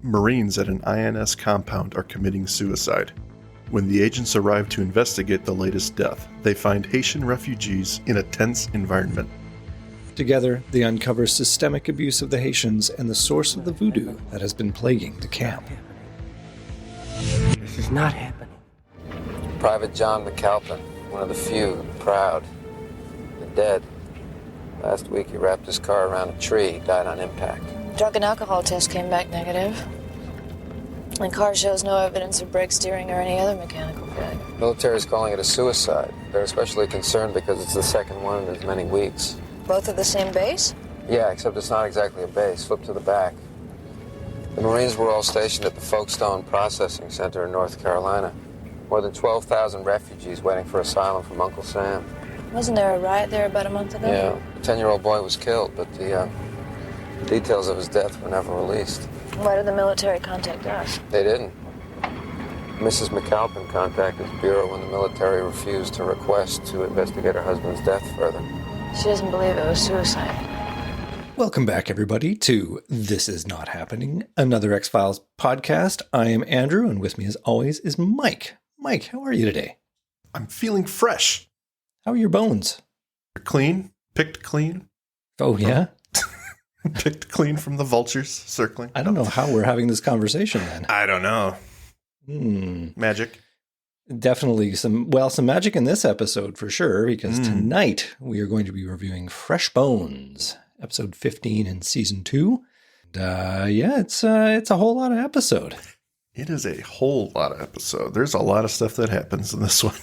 Marines at an INS compound are committing suicide. When the agents arrive to investigate the latest death, they find Haitian refugees in a tense environment. Together, they uncover systemic abuse of the Haitians and the source of the voodoo that has been plaguing the camp. This is not happening. Private John McAlpin, one of the few, the proud, the dead. Last week he wrapped his car around a tree, died on impact. Drug and alcohol test came back negative. And car shows no evidence of brake steering or any other mechanical failure. Military's calling it a suicide. They're especially concerned because it's the second one in as many weeks. Both at the same base? Yeah, except it's not exactly a base. Flip to the back. The Marines were all stationed at the Folkestone Processing Center in North Carolina. More than 12,000 refugees waiting for asylum from Uncle Sam. Wasn't there a riot there about a month ago? Yeah, the 10-year-old boy was killed, but the details of his death were never released. Why did the military contact us? They didn't. Mrs. McAlpin contacted the Bureau when the military refused to request to investigate her husband's death further. She doesn't believe it was suicide. Welcome back, everybody, to This Is Not Happening, another X-Files podcast. I am Andrew, and with me, as always, is Mike. Mike, how are you today? I'm feeling fresh. How are your bones? Clean. Picked clean. Oh, yeah? Picked clean from the vultures circling. I don't know how we're having this conversation, then. I don't know. Magic. Definitely some magic in this episode for sure, because tonight we are going to be reviewing Fresh Bones, episode 15 in season 2. It's a whole lot of episode. It is a whole lot of episode. There's a lot of stuff that happens in this one.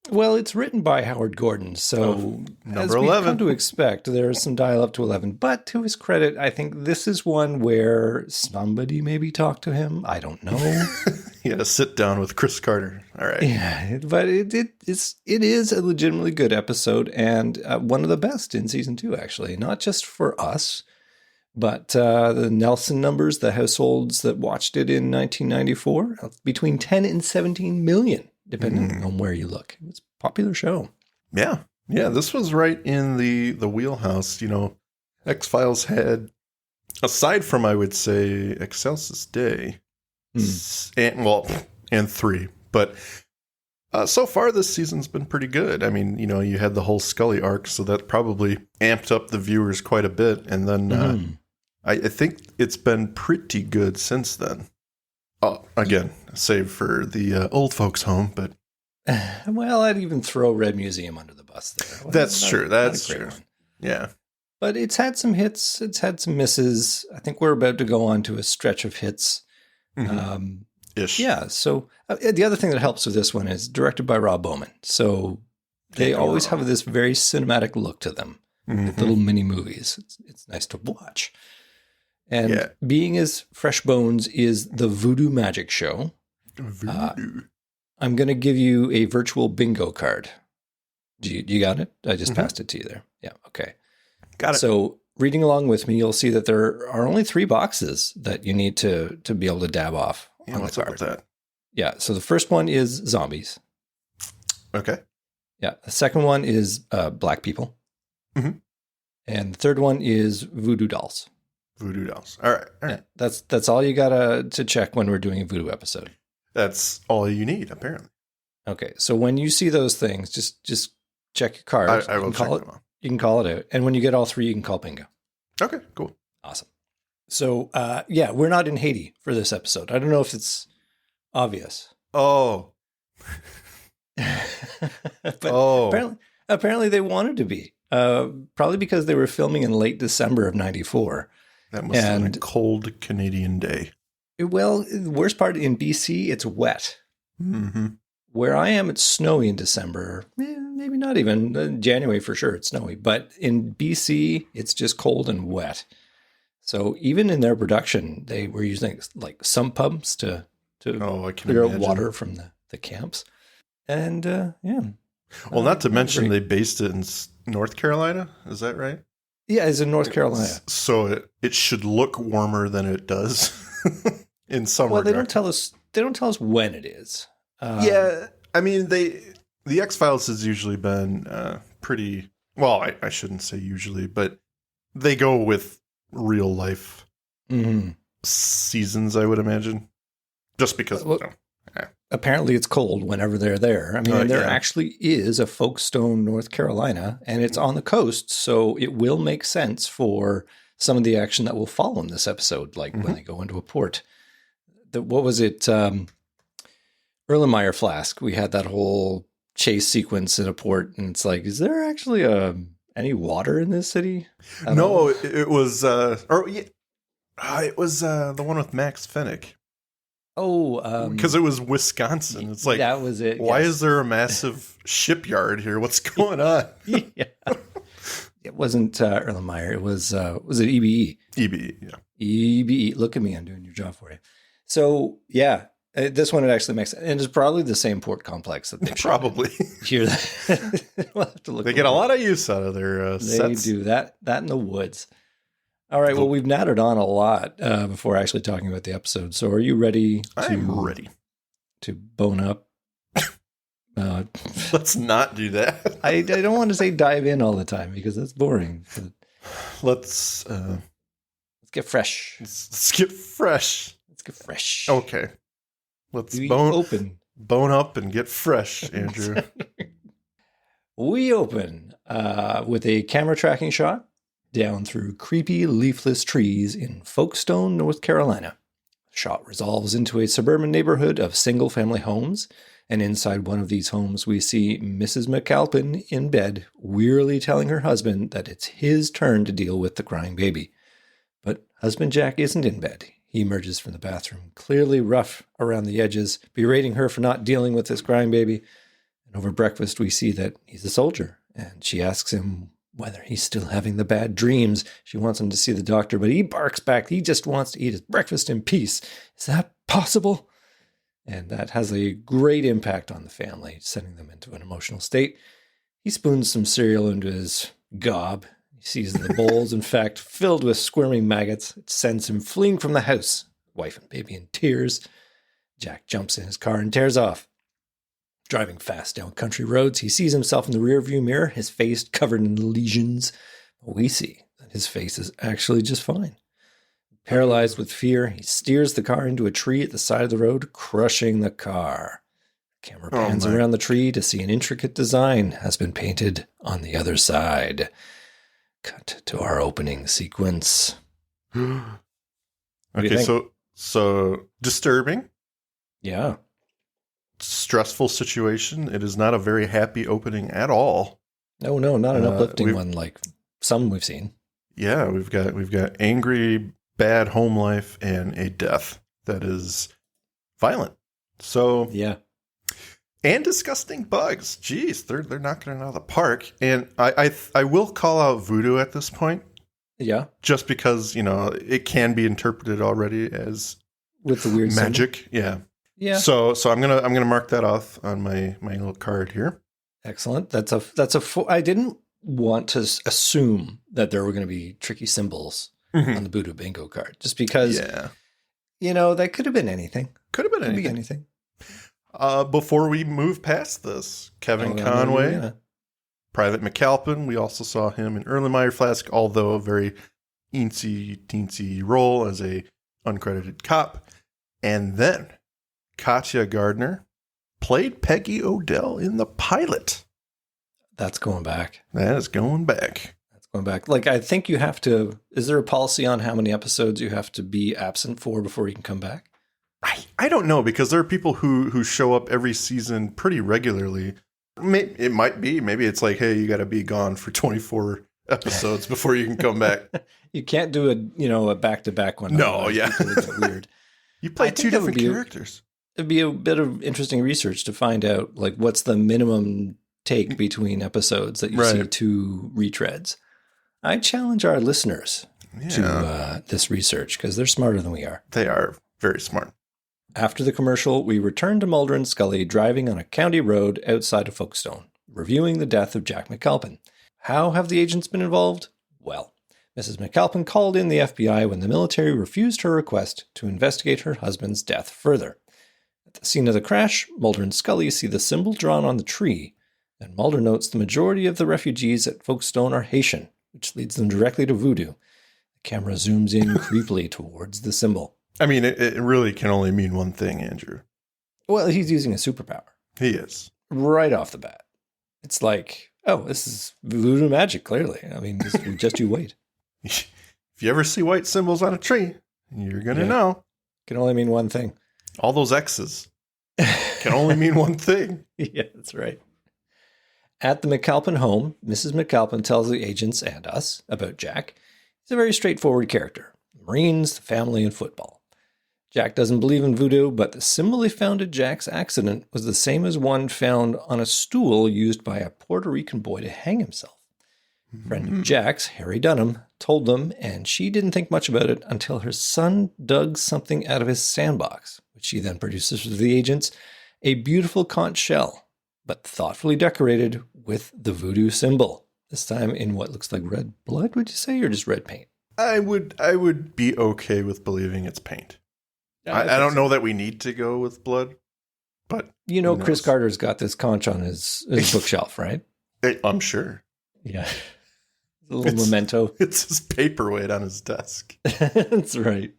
Well, it's written by Howard Gordon, so as we've 11. come to expect, there's some dial up to 11. But to his credit, I think this is one where somebody maybe talked to him. I don't know. He had to sit down with Chris Carter. All right. Yeah, but it is a legitimately good episode, and one of the best in season 2, actually. Not just for us, but the Nelson numbers, the households that watched it in 1994, between 10 and 17 million. Depending on where you look. It's a popular show. Yeah. Yeah, this was right in the wheelhouse. You know, X-Files had, aside from, I would say, Excelsis Day, and 3. But so far this season's been pretty good. I mean, you know, you had the whole Scully arc, so that probably amped up the viewers quite a bit. And then I think it's been pretty good since then. Oh, again, save for the old folks' home, but... Well, I'd even throw Red Museum under the bus there. That's true. That's true. Yeah. But it's had some hits. It's had some misses. I think we're about to go on to a stretch of hits. Ish. Yeah. So the other thing that helps with this one is directed by Rob Bowman. So they always have this very cinematic look to them. Like little mini movies. It's nice to watch. And being as Fresh Bones is the Voodoo magic show, Voodoo. I'm going to give you a virtual bingo card. You got it? I just passed it to you there. Yeah, okay. Got it. So reading along with me, you'll see that there are only 3 boxes that you need to be able to dab off on what's the up card. with that? Yeah, so the first one is zombies. Okay. Yeah, the second one is black people. And the third one is voodoo dolls. Voodoo dolls. All right. Yeah, that's all you got to check when we're doing a voodoo episode. That's all you need, apparently. Okay, so when you see those things, just check your cards. I will check them out. You can call it out. And when you get all 3, you can call bingo. Okay, cool. Awesome. So, we're not in Haiti for this episode. I don't know if it's obvious. Oh. But apparently they wanted to be. Probably because they were filming in late December of 94. That must have been a cold Canadian day. Well, the worst part, in BC, it's wet. Where I am, it's snowy in December. Maybe not even. January for sure, it's snowy. But in BC, it's just cold and wet. So even in their production, they were using like sump pumps to clear out water from the camps. And Well, not to mention they based it in North Carolina. Is that right? Yeah, it's in North Carolina. So it should look warmer than it does in some regard. They don't tell us. They don't tell us when it is. Yeah, I mean the X-Files has usually been pretty. Well, I shouldn't say usually, but they go with real life seasons, I would imagine. Just because. Apparently it's cold whenever they're there. I mean, and there yeah. actually is a Folkestone, North Carolina, and it's on the coast, so it will make sense for some of the action that will follow in this episode, like when they go into a port. What was it? Erlenmeyer Flask. We had that whole chase sequence in a port, and it's like, is there actually any water in this city? No, it was it was the one with Max Fennick. Oh, because it was Wisconsin. It's like, that was it. Why is there a massive shipyard here? What's going on? Yeah. It wasn't Erlenmeyer. It was it EBE? EBE, yeah. EBE. Look at me. I'm doing your job for you. So, yeah, this one, it actually makes sense. And it's probably the same port complex that they probably hear that. We'll have to look. They get a lot of use out of their sets. They do that in the woods. All right. Well, we've nattered on a lot before actually talking about the episode. So are you ready? I'm ready to bone up. Let's not do that. I don't want to say dive in all the time because that's boring. Let's get fresh. Let's get fresh. Let's get fresh. Okay. Let's bone up and get fresh, Andrew. We open with a camera tracking shot down through creepy leafless trees in Folkestone, North Carolina. The shot resolves into a suburban neighborhood of single-family homes, and inside one of these homes we see Mrs. McAlpin in bed, wearily telling her husband that it's his turn to deal with the crying baby. But husband Jack isn't in bed. He emerges from the bathroom, clearly rough around the edges, berating her for not dealing with this crying baby. And over breakfast we see that he's a soldier, and she asks him whether he's still having the bad dreams. She wants him to see the doctor, but he barks back. He just wants to eat his breakfast in peace. Is that possible? And that has a great impact on the family, sending them into an emotional state. He spoons some cereal into his gob. He sees the bowl's, in fact, filled with squirming maggots. It sends him fleeing from the house, wife and baby in tears. Jack jumps in his car and tears off. Driving fast down country roads, he sees himself in the rearview mirror, his face covered in lesions. We see that his face is actually just fine. Paralyzed with fear, he steers the car into a tree at the side of the road, crushing the car. The camera pans around the tree to see an intricate design has been painted on the other side. Cut to our opening sequence. Okay, so disturbing. Yeah. Stressful situation. It is not a very happy opening at all. No, not an uplifting one like some we've seen. Yeah, we've got angry, bad home life and a death that is violent. So yeah, and disgusting bugs. Jeez, they're knocking it out of the park. And I will call out Voodoo at this point. Yeah, just because it can be interpreted already as with the weird magic. Symbol. Yeah. Yeah. So I'm gonna mark that off on my little card here. Excellent. I didn't want to assume that there were going to be tricky symbols on the Voodoo bingo card, just because. Yeah. That could have been anything. Could have been anything. Before we move past this, Kevin Conway, Private McAlpin. We also saw him in Erlenmeyer Flask, although a very teensy role as a uncredited cop, and then Katya Gardner played Peggy Odell in the pilot. That's going back. That is going back. That's going back. Like, I think you have to, is there a policy on how many episodes you have to be absent for before you can come back? I don't know, because there are people who show up every season pretty regularly. It might be. Maybe it's like, hey, you got to be gone for 24 episodes before you can come back. You can't do a back-to-back one. No, yeah. It's weird. You play two different characters. It'd be a bit of interesting research to find out, like, what's the minimum take between episodes that you see two retreads. I challenge our listeners to this research, because they're smarter than we are. They are very smart. After the commercial, we return to Mulder and Scully driving on a county road outside of Folkestone, reviewing the death of Jack McAlpin. How have the agents been involved? Well, Mrs. McAlpin called in the FBI when the military refused her request to investigate her husband's death further. At the scene of the crash, Mulder and Scully see the symbol drawn on the tree, and Mulder notes the majority of the refugees at Folkestone are Haitian, which leads them directly to Voodoo. The Camera zooms in creepily towards the symbol. I mean, it really can only mean one thing, Andrew. Well, he's using a superpower. He is. Right off the bat. It's like, oh, this is voodoo magic, clearly. I mean, just you wait. If you ever see white symbols on a tree, you're going to know. Can only mean one thing. All those X's can only mean one thing. Yeah, that's right. At the McAlpin home, Mrs. McAlpin tells the agents and us about Jack. He's a very straightforward character. Marines, the family, and football. Jack doesn't believe in voodoo, but the symbol he found at Jack's accident was the same as one found on a stool used by a Puerto Rican boy to hang himself. A friend of Jack's, Harry Dunham, told them, and she didn't think much about it until her son dug something out of his sandbox, which she then produces for the agents, a beautiful conch shell, but thoughtfully decorated with the voodoo symbol. This time in what looks like red blood, would you say, or just red paint? I would be okay with believing it's paint. I don't know that we need to go with blood, but you know, Chris Carter's got this conch on his bookshelf, right? I'm sure. Yeah. A little memento. It's his paperweight on his desk. That's right.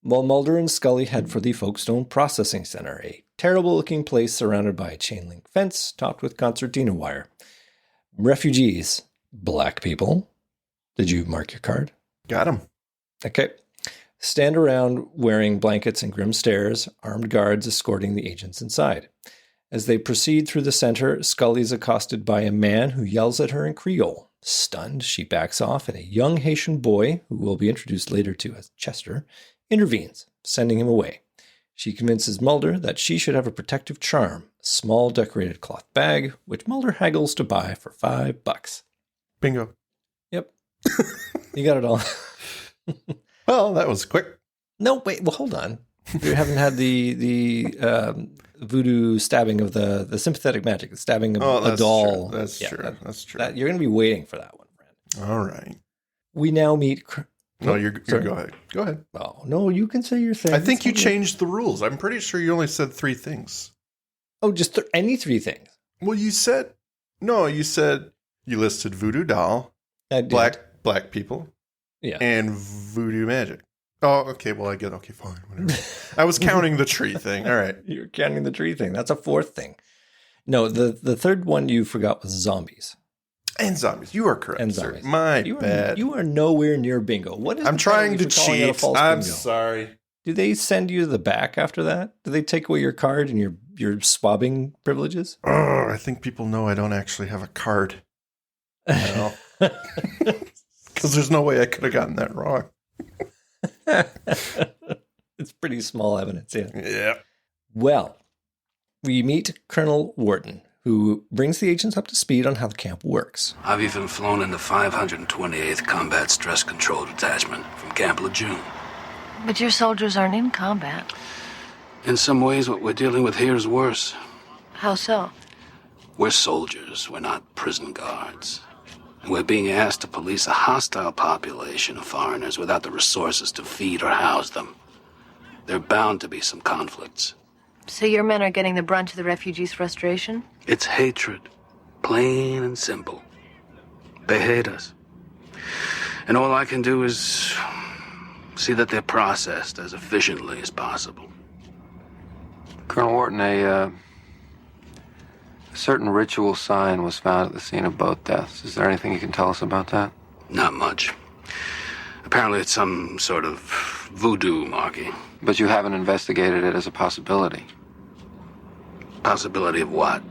Well, Mulder and Scully head for the Folkestone Processing Center, a terrible-looking place surrounded by a chain-link fence topped with concertina wire. Refugees, black people. Did you mark your card? Got him. Okay. Stand around wearing blankets and grim stares, armed guards escorting the agents inside. As they proceed through the center, Scully is accosted by a man who yells at her in Creole. Stunned, she backs off, and a young Haitian boy, who will be introduced later to as Chester, intervenes, sending him away. She convinces Mulder that she should have a protective charm, a small decorated cloth bag, which Mulder haggles to buy for $5. Bingo. Yep. You got it all. Well, that was quick. No, wait. Well, hold on. You haven't had the voodoo stabbing of the sympathetic magic, the stabbing of a doll. True. That's true. That's true. You're going to be waiting for that one, friend. All right. We now meet. No, you're go ahead. Go ahead. Oh, no, you can say your thing. I think you changed the rules. I'm pretty sure you only said 3 things. Oh, just any 3 things. Well, you said you listed voodoo doll, black people, yeah, and voodoo magic. Oh, okay. Well, I get okay, fine, whatever. I was counting the tree thing. All right, you're counting the tree thing. That's a 4th thing. No, the third one you forgot was zombies. And zombies. You are correct, and sir. My bad. You are nowhere near bingo. What is? I'm trying to cheat. I'm bingo? sorry. Do they send you to the back after that? Do they take away your card and your swabbing privileges? Oh, I think people know I don't actually have a card. Because there's no way I could have gotten that wrong. It's pretty small evidence, yeah. Yeah. Well, we meet Colonel Wharton, who brings the agents up to speed on how the camp works. I've even flown in the 528th Combat Stress Control Detachment from Camp Lejeune. But your soldiers aren't in combat. In some ways, what we're dealing with here is worse. How so? We're soldiers, we're not prison guards. And we're being asked to police a hostile population of foreigners without the resources to feed or house them. There are bound to be some conflicts. So your men are getting the brunt of the refugees' frustration? It's hatred, plain and simple. They hate us. And all I can do is see that they're processed as efficiently as possible. Colonel Wharton, a certain ritual sign was found at the scene of both deaths. Is there anything you can tell us about that? Not much. Apparently it's some sort of voodoo marking. But you haven't investigated it as a possibility. Possibility of what?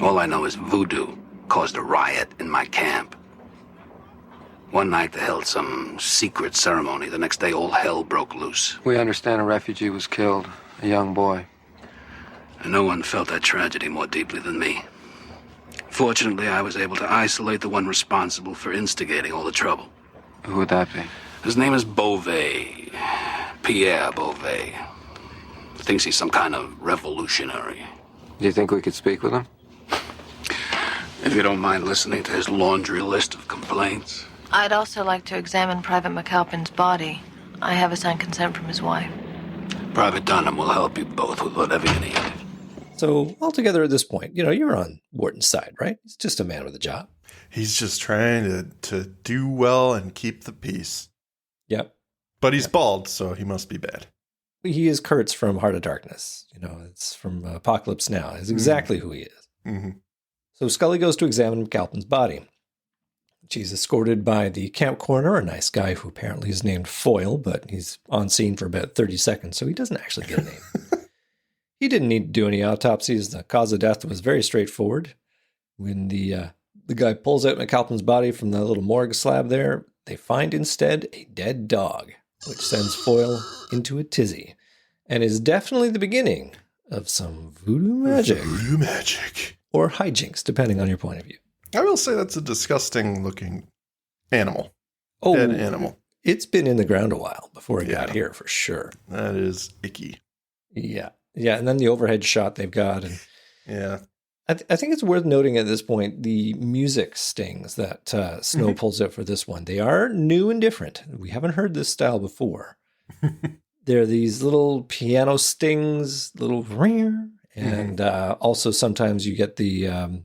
All I know is voodoo caused a riot in my camp. One night they held some secret ceremony. The next day all hell broke loose. We understand a refugee was killed, a young boy. And no one felt that tragedy more deeply than me. Fortunately, I was able to isolate the one responsible for instigating all the trouble. Who would that be? His name is Beauvais. Pierre Beauvais. Thinks he's some kind of revolutionary. Do you think we could speak with him? If you don't mind listening to his laundry list of complaints. I'd also like to examine Private McAlpin's body. I have a signed consent from his wife. Private Dunham will help you both with whatever you need. So altogether at this point, you're on Wharton's side, right? He's just a man with a job. He's just trying to do well and keep the peace. Yep. But he's bald, so he must be bad. He is Kurtz from Heart of Darkness. It's from Apocalypse Now. It's exactly who he is. Mm-hmm. So Scully goes to examine McAlpin's body. She's escorted by the camp coroner, a nice guy who apparently is named Foyle, but he's on scene for about 30 seconds, so he doesn't actually get a name. He didn't need to do any autopsies. The cause of death was very straightforward. When the guy pulls out McAlpin's body from the little morgue slab there, they find instead a dead dog, which sends Foyle into a tizzy, and is definitely the beginning of some voodoo magic. Voodoo magic. Or hijinks, depending on your point of view. I will say that's a disgusting looking animal. Oh, dead animal. It's been in the ground a while before it got here, for sure. That is icky. Yeah. Yeah, and then the overhead shot they've got. And yeah. I think it's worth noting at this point the music stings that Snow pulls out for this one. They are new and different. We haven't heard this style before. There are these little piano stings, little ring, and also sometimes you get the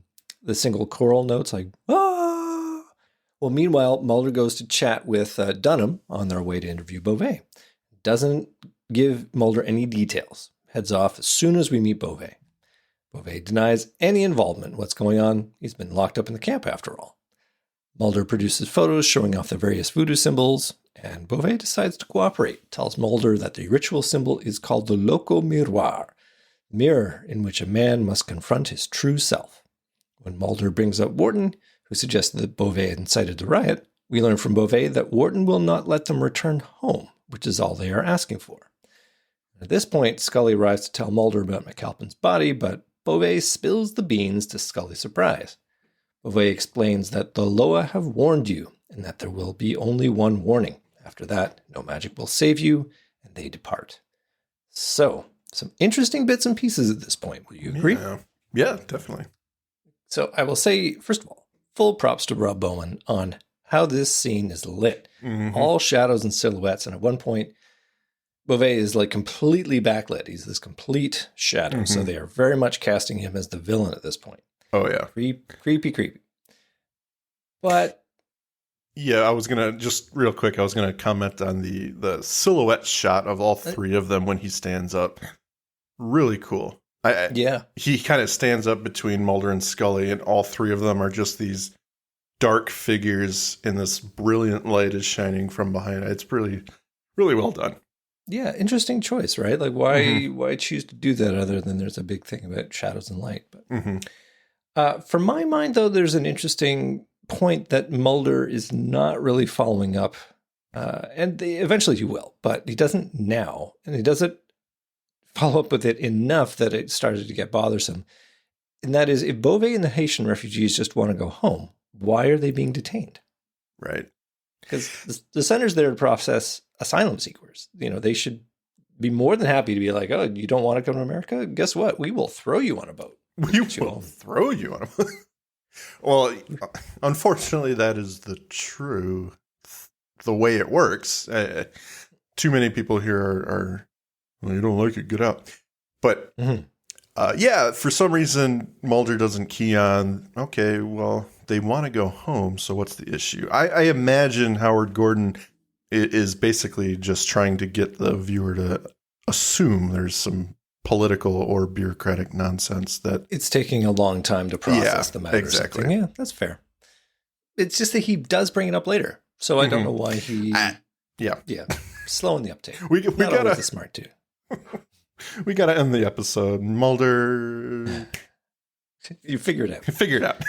single choral notes like, ah. Well, meanwhile, Mulder goes to chat with Dunham on their way to interview Beauvais. Doesn't give Mulder any details. Heads off as soon as we meet Beauvais. Beauvais denies any involvement in what's going on. He's been locked up in the camp after all. Mulder produces photos showing off the various voodoo symbols, and Beauvais decides to cooperate, tells Mulder that the ritual symbol is called the loco miroir, the mirror in which a man must confront his true self. When Mulder brings up Wharton, who suggested that Beauvais incited the riot, we learn from Beauvais that Wharton will not let them return home, which is all they are asking for. At this point, Scully arrives to tell Mulder about McAlpin's body, but Beauvais spills the beans to Scully's surprise. Beauvais explains that the Loa have warned you, and that there will be only one warning. After that, no magic will save you, and they depart. So, some interesting bits and pieces at this point. Will you agree? Yeah, definitely. So I will say, first of all, full props to Rob Bowman on how this scene is lit. All shadows and silhouettes, and at one point, Beauvais is like completely backlit. He's this complete shadow, so they are very much casting him as the villain at this point. Oh, yeah. Creepy. But yeah, I was going to, just real quick, I was going to comment on the silhouette shot of all three of them when he stands up. Really cool. He kind of stands up between Mulder and Scully, and all three of them are just these dark figures, and this brilliant light is shining from behind. It's really, really well done. Yeah, interesting choice, right? Like, why choose to do that other than there's a big thing about shadows and light? But for my mind, though, there's an interesting point that Mulder is not really following up, and eventually he will, but he doesn't now, and he doesn't follow up with it enough that it started to get bothersome. And that is, if Beauvais and the Haitian refugees just want to go home, why are they being detained? Right. Because the center's there to process asylum seekers. They should be more than happy to be like, oh, you don't want to come to America? Guess what? We will throw you on a boat. We will throw you on a boat. Well, unfortunately, that is the way it works. Too many people here are well, you don't like it, get out. But for some reason, Mulder doesn't key on, okay, well, they want to go home, so what's the issue? I imagine Howard Gordon is basically just trying to get the viewer to assume there's some political or bureaucratic nonsense that it's taking a long time to process the matter. Exactly. Or something. Yeah, that's fair. It's just that he does bring it up later, so I don't know why he. Slowing the uptake. We gotta the smart too. We gotta end the episode. Mulder, you figured it out. Figured out.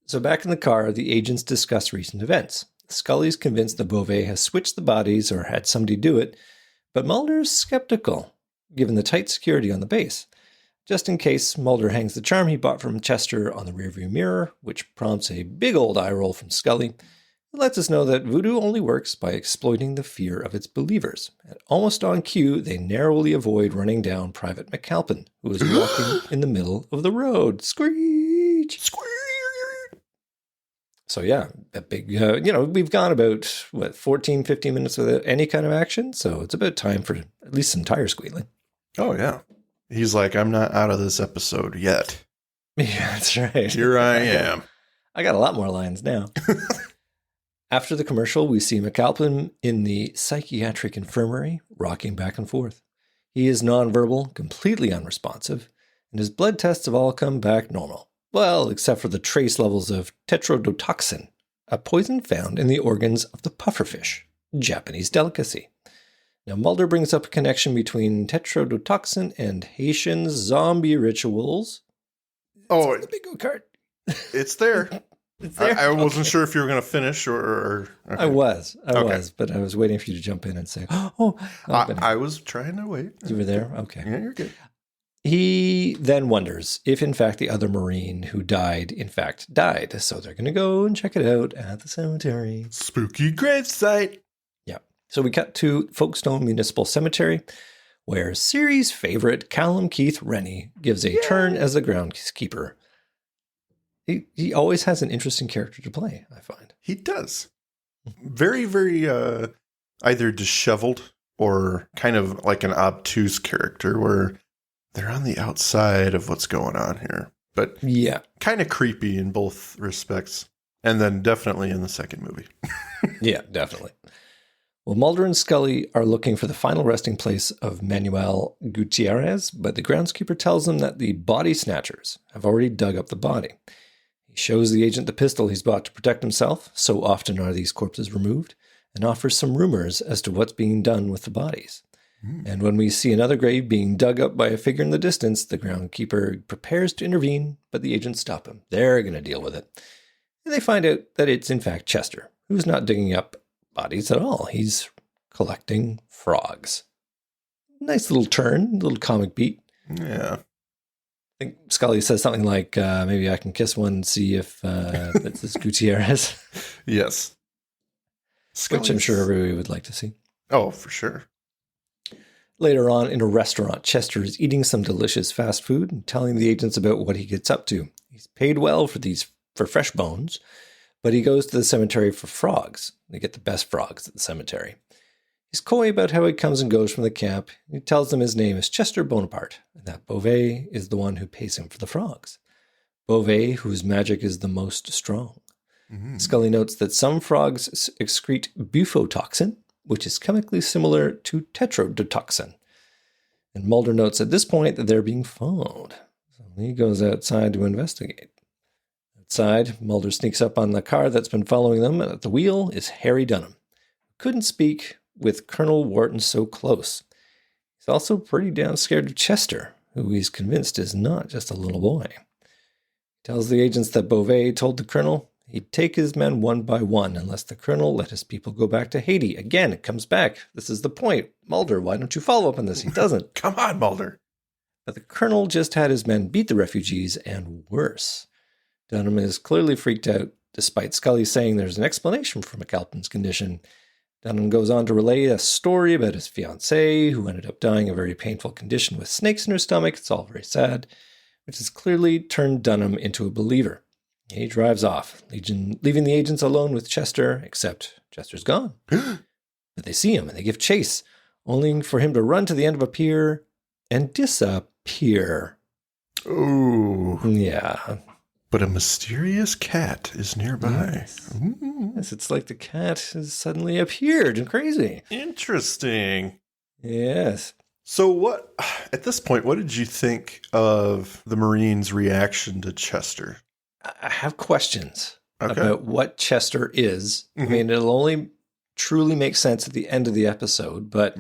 So back in the car, the agents discuss recent events. Scully's convinced that Beauvais has switched the bodies or had somebody do it, but Mulder's skeptical, given the tight security on the base. Just in case, Mulder hangs the charm he bought from Chester on the rearview mirror, which prompts a big old eye roll from Scully. It lets us know that voodoo only works by exploiting the fear of its believers. And almost on cue, they narrowly avoid running down Private McAlpin, who is walking in the middle of the road. Screech! Screech! So yeah, a big, we've gone about, 14, 15 minutes without any kind of action. So it's about time for at least some tire squealing. Oh, yeah. He's like, I'm not out of this episode yet. Yeah, that's right. Here I am. I got a lot more lines now. After the commercial, we see McAlpin in the psychiatric infirmary, rocking back and forth. He is nonverbal, completely unresponsive, and his blood tests have all come back normal. Well, except for the trace levels of tetrodotoxin, a poison found in the organs of the pufferfish, Japanese delicacy. Now, Mulder brings up a connection between tetrodotoxin and Haitian zombie rituals. Oh, the bingo card. It's there. It's there. I wasn't sure if you were going to finish or okay. I was, but I was waiting for you to jump in and say, I was trying to wait. You were there? Okay. Yeah, you're good. He then wonders if, in fact, the other Marine who died, in fact, died. So they're going to go and check it out at the cemetery. Spooky gravesite. Yeah. So we cut to Folkestone Municipal Cemetery, where series favorite Callum Keith Rennie gives a turn as the groundskeeper. He always has an interesting character to play, I find. He does. Very, very either disheveled or kind of like an obtuse character where they're on the outside of what's going on here. But yeah, kind of creepy in both respects. And then definitely in the second movie. Yeah, definitely. Well, Mulder and Scully are looking for the final resting place of Manuel Gutierrez, but the groundskeeper tells them that the body snatchers have already dug up the body. He shows the agent the pistol he's bought to protect himself, so often are these corpses removed, and offers some rumors as to what's being done with the bodies. And when we see another grave being dug up by a figure in the distance, the groundkeeper prepares to intervene, but the agents stop him. They're going to deal with it. And they find out that it's in fact Chester, who's not digging up bodies at all. He's collecting frogs. Nice little turn, little comic beat. Yeah. I think Scully says something like, maybe I can kiss one and see if it's this Gutierrez. Yes. Which I'm sure everybody would like to see. Oh, for sure. Later on in a restaurant, Chester is eating some delicious fast food and telling the agents about what he gets up to. He's paid well for fresh bones, but he goes to the cemetery for frogs. They get the best frogs at the cemetery. He's coy about how he comes and goes from the camp. He tells them his name is Chester Bonaparte, and that Beauvais is the one who pays him for the frogs. Beauvais, whose magic is the most strong. Mm-hmm. Scully notes that some frogs excrete bufotoxin, which is chemically similar to tetrodotoxin. And Mulder notes at this point that they're being followed. So he goes outside to investigate. Outside, Mulder sneaks up on the car that's been following them, and at the wheel is Harry Dunham, who couldn't speak with Colonel Wharton so close. He's also pretty damn scared of Chester, who he's convinced is not just a little boy. He tells the agents that Beauvais told the colonel he'd take his men one by one unless the colonel let his people go back to Haiti. Again, it comes back. This is the point. Mulder, why don't you follow up on this? He doesn't. Come on, Mulder. But the colonel just had his men beat the refugees, and worse. Dunham is clearly freaked out, despite Scully saying there's an explanation for McAlpin's condition. Dunham goes on to relay a story about his fiancée, who ended up dying a very painful condition with snakes in her stomach. It's all very sad, which has clearly turned Dunham into a believer. He drives off, leaving the agents alone with Chester, except Chester's gone. But they see him and they give chase, only for him to run to the end of a pier and disappear. Ooh. Yeah. But a mysterious cat is nearby. Yes. Yes, it's like the cat has suddenly appeared and crazy. Interesting. Yes. So at this point, what did you think of the Marines' reaction to Chester? I have questions about what Chester is. Mm-hmm. I mean, it'll only truly make sense at the end of the episode, but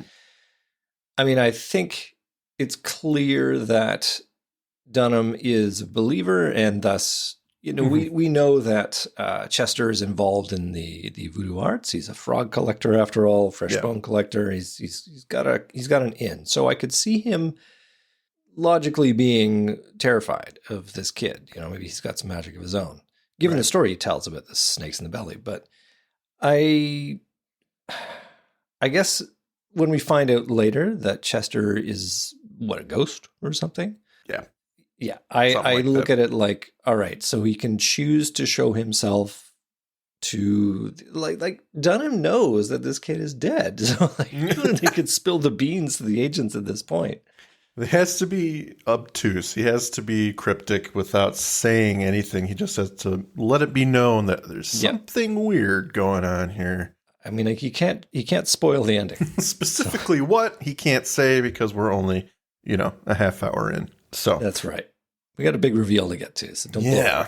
I mean, I think it's clear that Dunham is a believer, and thus, you know, we know that Chester is involved in the voodoo arts. He's a frog collector, after all, fresh bone collector. He's got an in. So I could see him logically being terrified of this kid. You know, maybe he's got some magic of his own, given the story he tells about the snakes in the belly. But I guess when we find out later that Chester is a ghost or something. Yeah, I look at it like, all right, so he can choose to show himself to, like Dunham knows that this kid is dead. So, like, they could spill the beans to the agents at this point. It has to be obtuse. He has to be cryptic without saying anything. He just has to let it be known that there's something weird going on here. I mean, like he can't spoil the ending. Specifically what he can't say because we're only, a half hour in. So that's right. We got a big reveal to get to. So don't blow it.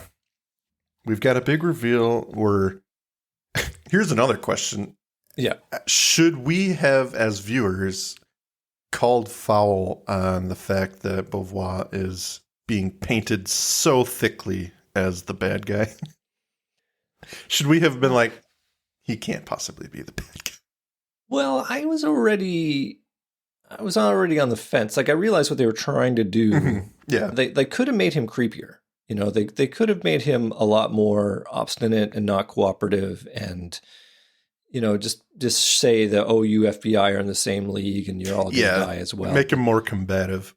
We've got a big reveal. Here's another question. Yeah. Should we have, as viewers, called foul on the fact that Beauvoir is being painted so thickly as the bad guy? Should we have been like, he can't possibly be the bad guy? Well, I was already on the fence. Like I realized what they were trying to do. Mm-hmm. Yeah. They could have made him creepier. They could have made him a lot more obstinate and not cooperative and, just say that, you FBI are in the same league and you're all going to die as well. Make him more combative.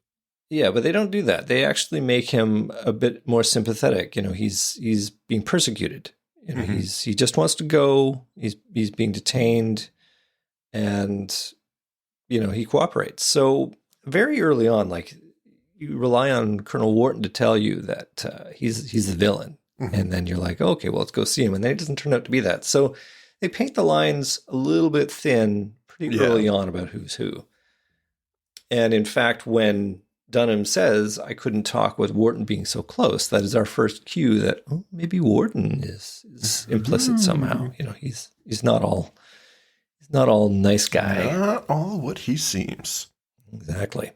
Yeah, but they don't do that. They actually make him a bit more sympathetic. He's being persecuted. He just wants to go. He's being detained and, he cooperates. So very early on, like you rely on Colonel Wharton to tell you that he's the villain. Mm-hmm. And then you're like, okay, well, let's go see him. And then it doesn't turn out to be that. So they paint the lines a little bit thin pretty early on about who's who. And in fact, when Dunham says, I couldn't talk with Wharton being so close, that is our first cue that maybe Wharton is implicit somehow. He's not all nice guy. Not all what he seems. Exactly.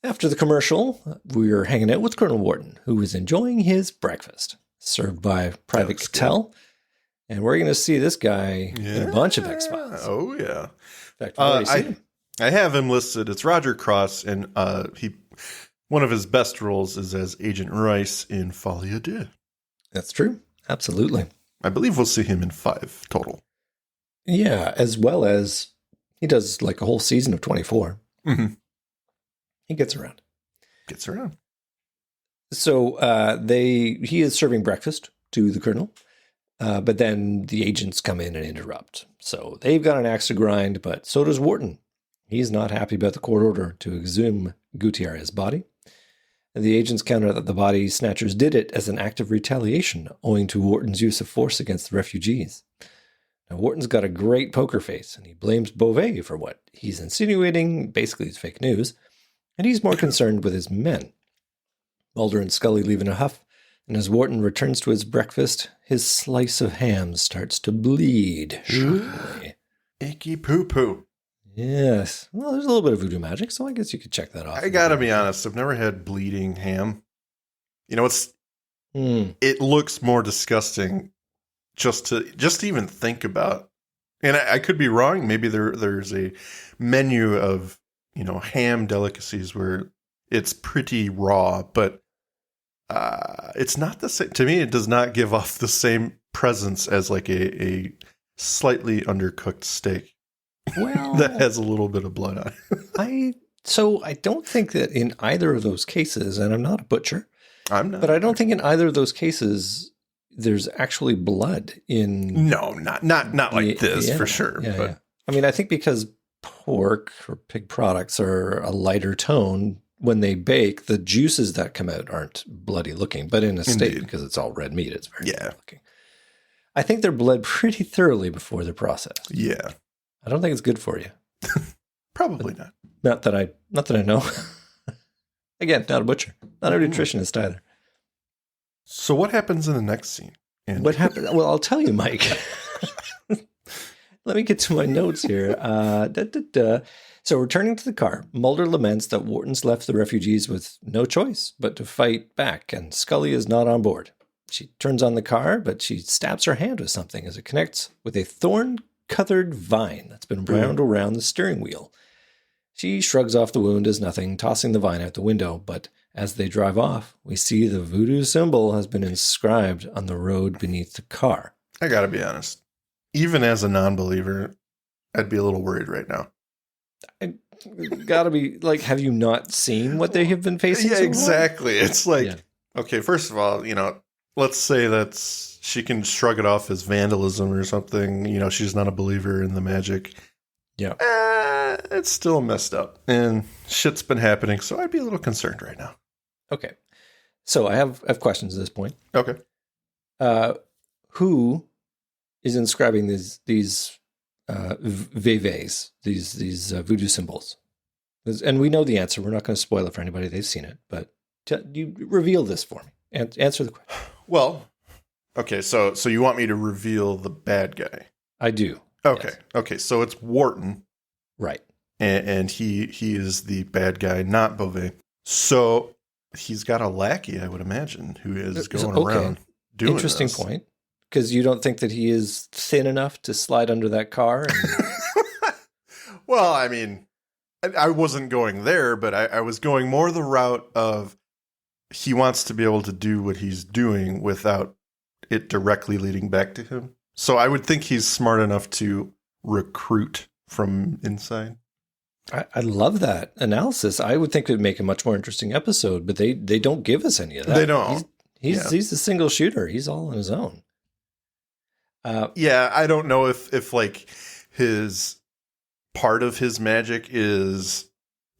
After the commercial, we're hanging out with Colonel Wharton, who is enjoying his breakfast, served by Private Cattell. And we're going to see this guy in a bunch of X-Files. Oh, yeah. In fact, we've already seen him. I have him listed. It's Roger Cross, and one of his best roles is as Agent Rice in Folie à Deux. That's true. Absolutely. I believe we'll see him in 5 total. Yeah, as well as he does like a whole season of 24. Mm-hmm. He gets around. So he is serving breakfast to the colonel, but then the agents come in and interrupt. So they've got an axe to grind, but so does Wharton. He's not happy about the court order to exhume Gutierrez's body. And the agents counter that the body snatchers did it as an act of retaliation owing to Wharton's use of force against the refugees. Now, Wharton's got a great poker face, and he blames Beauvais for what he's insinuating basically is fake news, and he's more concerned with his men. Mulder and Scully leave in a huff, and as Wharton returns to his breakfast, his slice of ham starts to bleed. Shockingly. Icky poo-poo. Yes. Well, there's a little bit of voodoo magic, so I guess you could check that off. I gotta be honest, I've never had bleeding ham. It looks more disgusting just to even think about. And I could be wrong. Maybe there's a menu of, ham delicacies where it's pretty raw, but it's not the same. To me, it does not give off the same presence as like a slightly undercooked steak. Well, that has a little bit of blood on it. So I don't think that in either of those cases, and I'm not a butcher, I'm not, but I don't think in either of those cases there's actually blood in. No, not like this for sure. Yeah, but. yeah. I mean, I think because pork or pig products are a lighter tone when they bake, the juices that come out aren't bloody looking. But in a steak, because it's all red meat, it's very bloody looking. I think they're bled pretty thoroughly before they're processed. Yeah. I don't think it's good for you. Probably not. Not that I know. Again, not a butcher, not a nutritionist either. So what happens in the next scene? Andy? What happened? Well, I'll tell you, Mike. Let me get to my notes here. So returning to the car, Mulder laments that Wharton's left the refugees with no choice but to fight back, and Scully is not on board. She turns on the car, but she stabs her hand with something as it connects with a thorn-covered vine that's been wound around the steering wheel. She shrugs off the wound as nothing, tossing the vine out the window, but as they drive off, we see the voodoo symbol has been inscribed on the road beneath the car. I gotta be honest. Even as a non-believer, I'd be a little worried right now. Gotta be like, have you not seen what they have been facing? Yeah, exactly. It's like, okay, first of all, let's say that she can shrug it off as vandalism or something. She's not a believer in the magic. Yeah. It's still messed up. And shit's been happening, so I'd be a little concerned right now. Okay. So I have questions at this point. Okay. Who is inscribing these veves, these voodoo symbols? And we know the answer. We're not going to spoil it for anybody. They've seen it. But you reveal this for me. And answer the question. Well, okay. So you want me to reveal the bad guy? I do. Okay. Yes. Okay. So it's Wharton. Right. And he is the bad guy, not Beauvais. So he's got a lackey, I would imagine, who is going around doing Interesting this. point. Because you don't think that he is thin enough to slide under that car? Well, I mean, I wasn't going there, but I was going more the route of he wants to be able to do what he's doing without it directly leading back to him. So I would think he's smart enough to recruit from inside. I love that analysis. I would think it would make a much more interesting episode, but they don't give us any of that. They don't. He's a single shooter. He's all on his own. Yeah, I don't know if like his part of his magic is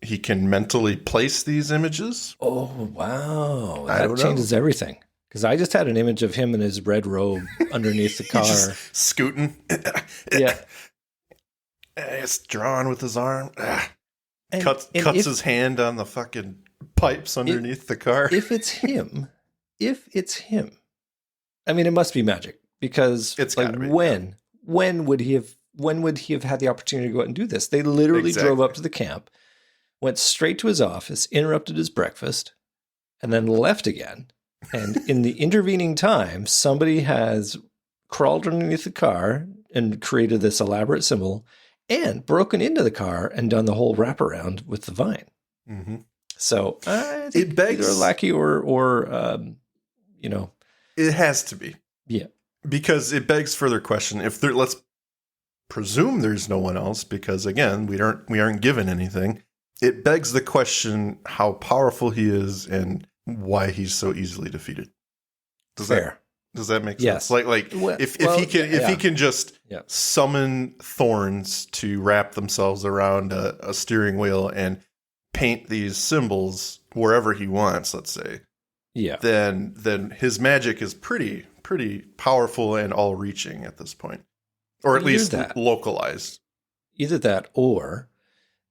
he can mentally place these images. Oh, wow. I don't That know. changes everything. Because I just had an image of him in his red robe underneath the car. Just scooting. Yeah. It's drawn with his arm. And Cuts his hand on the fucking pipes underneath the car. If it's him, I mean, it must be magic because It's like gotta be, when would he have had the opportunity to go out and do this? They literally drove up to the camp, went straight to his office, interrupted his breakfast, and then left again. And in the intervening time, somebody has crawled underneath the car and created this elaborate symbol and broken into the car and done the whole wraparound with the vine. Mm-hmm. So I think It begs either a lackey or It has to be. Yeah. Because it begs further question. If there, let's presume there's no one else, because again, we aren't given anything. It begs the question how powerful he is and why he's so easily defeated. Does that make sense? Yes. Like if he can just Yeah. summon thorns to wrap themselves around a steering wheel and paint these symbols wherever he wants, let's say. Yeah. Then his magic is pretty powerful and all-reaching at this point, or at least localized. Either that, or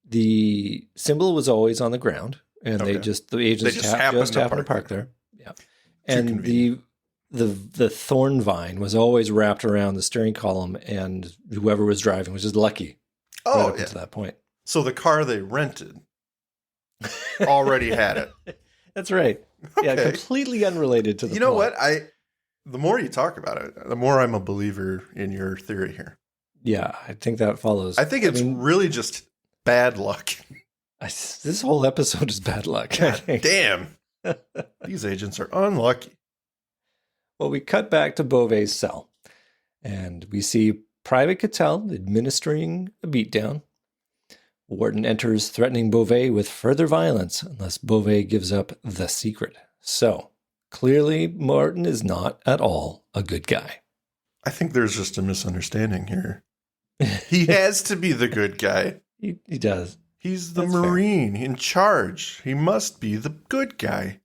the symbol was always on the ground, and the agents just happened to park there. Yeah, and the thorn vine was always wrapped around the steering column, and whoever was driving was just lucky. Oh, up to that point. So the car they rented already had it. That's right. Okay. Yeah, completely unrelated to the. You know plot. what? The more you talk about it, the more I'm a believer in your theory here. Yeah, I think that follows. I think it's really just bad luck. This whole episode is bad luck. Damn. These agents are unlucky. Well, we cut back to Beauvais' cell, and we see Private Cattell administering a beatdown. Wharton enters, threatening Beauvais with further violence unless Beauvais gives up the secret. So, clearly, Martin is not at all a good guy. I think there's just a misunderstanding here. He has to be the good guy. He does. He's the Marine in charge. He must be the good guy.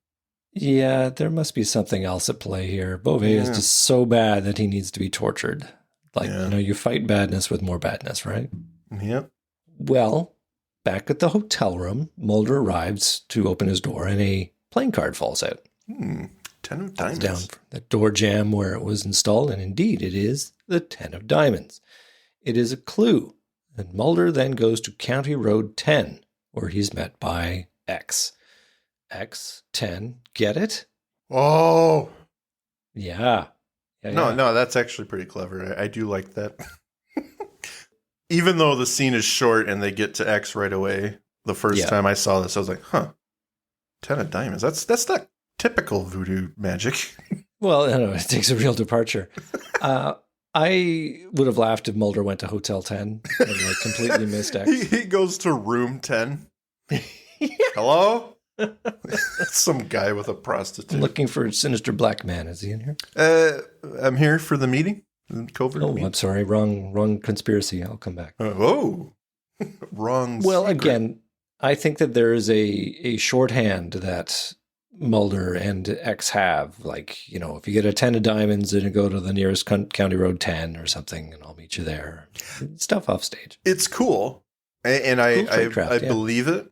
Yeah, there must be something else at play here. Beauvais is just so bad that he needs to be tortured. Like, you fight badness with more badness, right? Yep. Well, back at the hotel room, Mulder arrives to open his door and a playing card falls out. 10 of diamonds. Down the door jamb where it was installed, and indeed it is the 10 of diamonds. It is a clue, and Mulder then goes to County Road 10, where he's met by X. X10, get it? Oh. Yeah. No, that's actually pretty clever. I do like that. Even though the scene is short and they get to X right away, the first time I saw this, I was like, 10 of diamonds. That's not typical voodoo magic. Well, I don't know, it takes a real departure. I would have laughed if Mulder went to Hotel 10 and completely missed X. He goes to room 10. Hello? Some guy with a prostitute. I'm looking for a sinister black man. Is he in here? I'm here for the meeting. Covert meeting. I'm sorry. Wrong conspiracy. I'll come back. Oh. Wrong. Well, secret. again, I think that there is a shorthand that Mulder and X have. Like, if you get a 10 of diamonds, then you go to the nearest county road 10 or something, and I'll meet you there. Stuff off stage. It's cool. And Cool I tradecraft, yeah. believe it.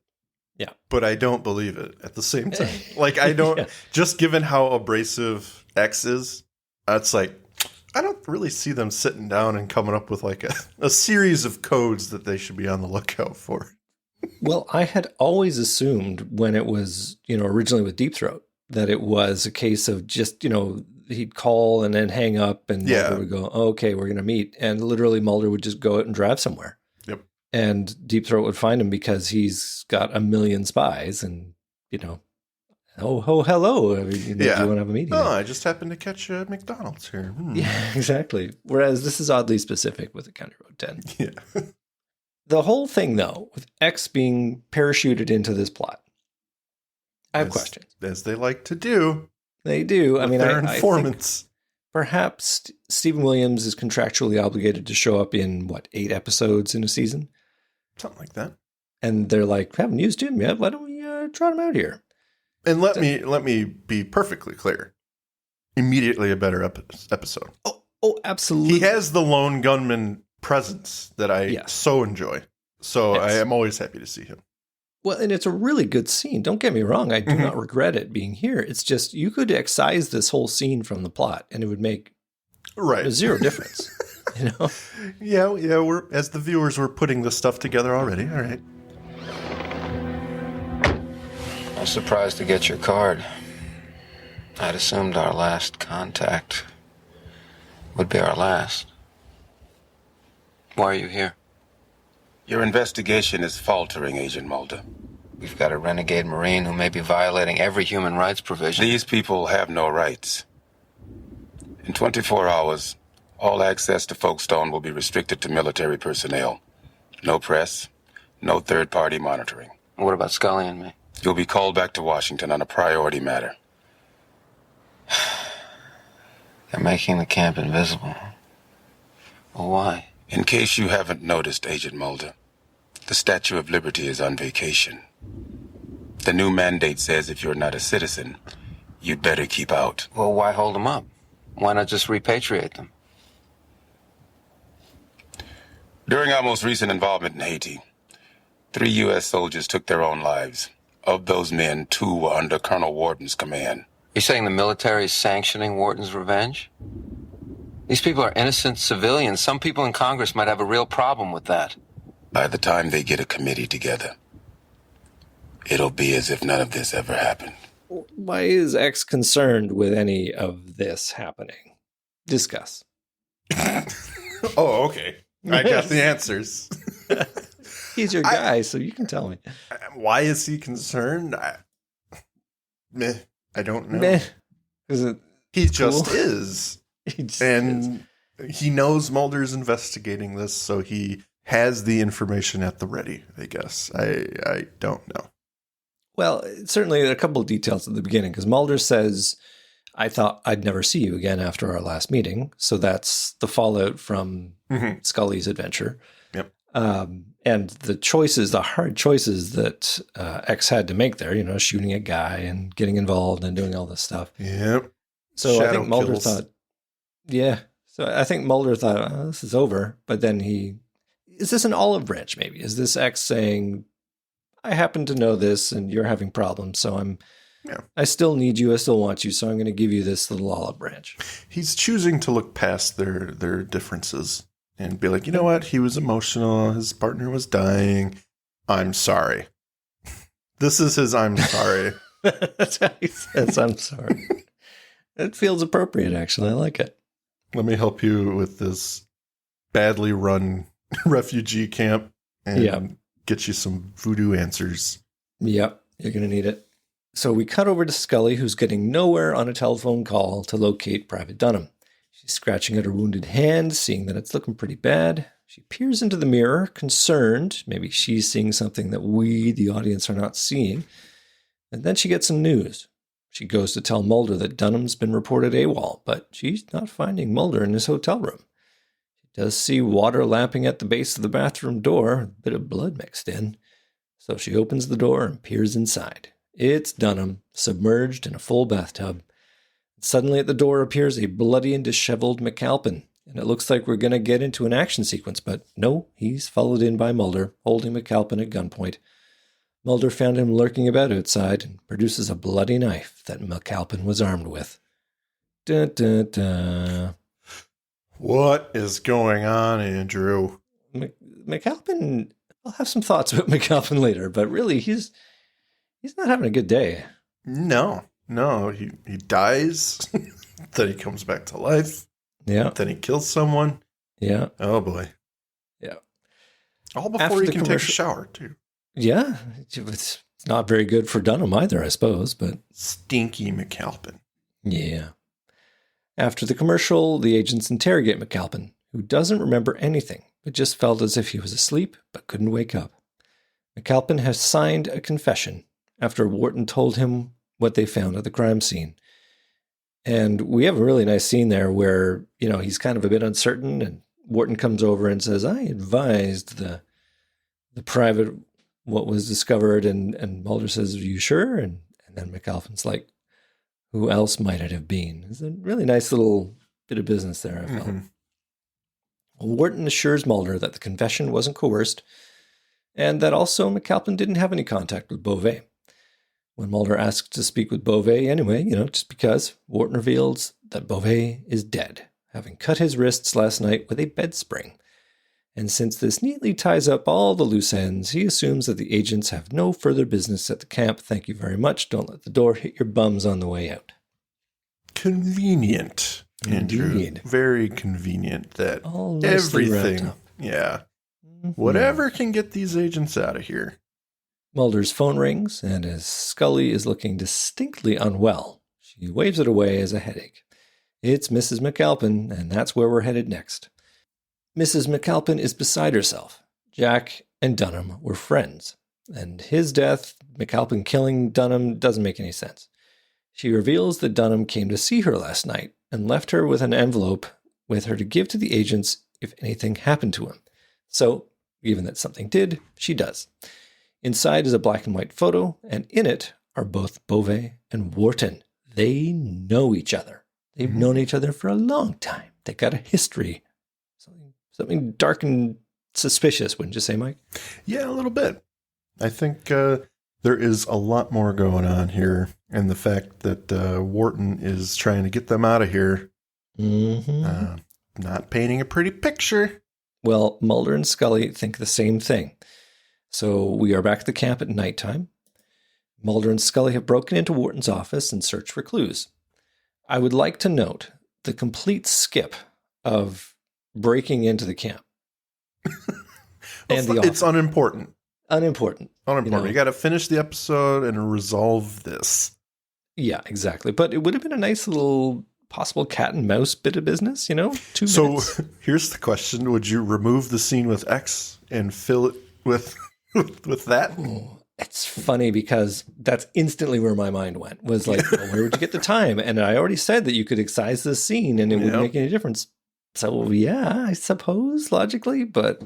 Yeah. But I don't believe it at the same time. Like, I don't, Yeah. just given how abrasive X is, it's like, I don't really see them sitting down and coming up with like a series of codes that they should be on the lookout for. Well, I had always assumed when it was, originally with Deep Throat, that it was a case of just, he'd call and then hang up and Mulder would go, oh, okay, we're going to meet. And literally Mulder would just go out and drive somewhere. Yep. And Deep Throat would find him because he's got a million spies and, oh, hello. Do you want to have a meeting? Oh, I just happened to catch a McDonald's here. Yeah, exactly. Whereas this is oddly specific with the County Road 10. Yeah. The whole thing, though, with X being parachuted into this plot, I have questions. As they like to do. They do. I mean, their I informants. think perhaps Stephen Williams is contractually obligated to show up in, 8 episodes in a season? Something like that. And they're like, haven't used him yet. Why don't we trot him out here? And let me be perfectly clear. Immediately a better episode. Oh, absolutely. He has the lone gunman presence that I so enjoy. So Yes. I am always happy to see him. Well, and it's a really good scene. Don't get me wrong. I do not regret it being here. It's just you could excise this whole scene from the plot and it would make zero difference. Yeah, we're as the viewers we're putting this stuff together already. All right. I was surprised to get your card. I'd assumed our last contact would be our last. Why are you here? Your investigation is faltering, Agent Mulder. We've got a renegade Marine who may be violating every human rights provision. These people have no rights. In 24 hours, all access to Folkestone will be restricted to military personnel. No press, no third-party monitoring. What about Scully and me? You'll be called back to Washington on a priority matter. They're making the camp invisible. Well, why? In case you haven't noticed, Agent Mulder, the Statue of Liberty is on vacation. The new mandate says if you're not a citizen, you'd better keep out. Well, why hold them up? Why not just repatriate them? During our most recent involvement in Haiti, 3 U.S. soldiers took their own lives. Of those men, 2 were under Colonel Wharton's command. You're saying the military is sanctioning Wharton's revenge? These people are innocent civilians. Some people in Congress might have a real problem with that. By the time they get a committee together, it'll be as if none of this ever happened. Why is X concerned with any of this happening? Discuss. Oh, okay. I got the answers. He's your guy, so you can tell me. Why is he concerned? I don't know. Meh. Is it He cool? just is. He just And he knows Mulder's investigating this, so he has the information at the ready, I guess. I don't know. Well, certainly a couple of details at the beginning, because Mulder says, I thought I'd never see you again after our last meeting. So that's the fallout from Scully's adventure. Yep. And the hard choices that X had to make there, shooting a guy and getting involved and doing all this stuff. Yep. So Shadow I think Mulder kills. thought, oh, this is over. But then is this an olive branch maybe? Is this X saying, I happen to know this and you're having problems, so I still need you, I still want you, so I'm going to give you this little olive branch. He's choosing to look past their differences and be like, you know what? He was emotional. His partner was dying. I'm sorry. This is his I'm sorry. That's how he says, I'm sorry. It feels appropriate, actually. I like it. Let me help you with this badly run refugee camp and get you some voodoo answers. Yep, you're going to need it. So we cut over to Scully, who's getting nowhere on a telephone call to locate Private Dunham. She's scratching at her wounded hand, seeing that it's looking pretty bad. She peers into the mirror, concerned. Maybe she's seeing something that we, the audience, are not seeing. And then she gets some news. She goes to tell Mulder that Dunham's been reported AWOL, but she's not finding Mulder in his hotel room. She does see water lapping at the base of the bathroom door, a bit of blood mixed in. So she opens the door and peers inside. It's Dunham, submerged in a full bathtub. Suddenly at the door appears a bloody and disheveled McAlpin, and it looks like we're going to get into an action sequence, but no, he's followed in by Mulder, holding McAlpin at gunpoint. Mulder found him lurking about outside and produces a bloody knife that McAlpin was armed with. Dun, dun, dun. What is going on, Andrew? McAlpin, I'll have some thoughts about McAlpin later, but really, he's not having a good day. No, he dies, then he comes back to life. Yeah. Then he kills someone. Yeah. Oh, boy. Yeah. All before he can take a shower, too. Yeah. It's not very good for Dunham either, I suppose, but... Stinky McAlpin. Yeah. After the commercial, the agents interrogate McAlpin, who doesn't remember anything, but just felt as if he was asleep but couldn't wake up. McAlpin has signed a confession after Wharton told him what they found at the crime scene. And we have a really nice scene there where, he's kind of a bit uncertain, and Wharton comes over and says, I advised the private what was discovered, and Mulder says, are you sure? And then McAlpin's like, who else might it have been? It's a really nice little bit of business there, I felt. Mm-hmm. Wharton assures Mulder that the confession wasn't coerced, and that also McAlpin didn't have any contact with Beauvais. When Mulder asks to speak with Beauvais anyway, just because, Wharton reveals that Beauvais is dead, having cut his wrists last night with a bed spring. And since this neatly ties up all the loose ends, he assumes that the agents have no further business at the camp. Thank you very much. Don't let the door hit your bums on the way out. Convenient, Andrew. Indeed. Very convenient that all everything, whatever can get these agents out of here. Mulder's phone rings, and as Scully is looking distinctly unwell, she waves it away as a headache. It's Mrs. McAlpin, and that's where we're headed next. Mrs. McAlpin is beside herself. Jack and Dunham were friends, and his death, McAlpin killing Dunham, doesn't make any sense. She reveals that Dunham came to see her last night and left her with an envelope with her to give to the agents if anything happened to him. So, given that something did, she does. Inside is a black and white photo, and in it are both Beauvais and Wharton. They know each other. They've known each other for a long time. They got a history. Something dark and suspicious, wouldn't you say, Mike? Yeah, a little bit. I think there is a lot more going on here, and the fact that Wharton is trying to get them out of here, not painting a pretty picture. Well, Mulder and Scully think the same thing. So we are back at the camp at nighttime. Mulder and Scully have broken into Wharton's office and searched for clues. I would like to note the complete skip of breaking into the camp. It's unimportant. Unimportant. You got to finish the episode and resolve this. Yeah, exactly. But it would have been a nice little possible cat and mouse bit of business, 2 minutes. So here's the question. Would you remove the scene with X and fill it with that? Oh, it's funny because that's instantly where my mind went. Was like, where would you get the time? And I already said that you could excise this scene and it wouldn't make any difference. So yeah, I suppose logically, but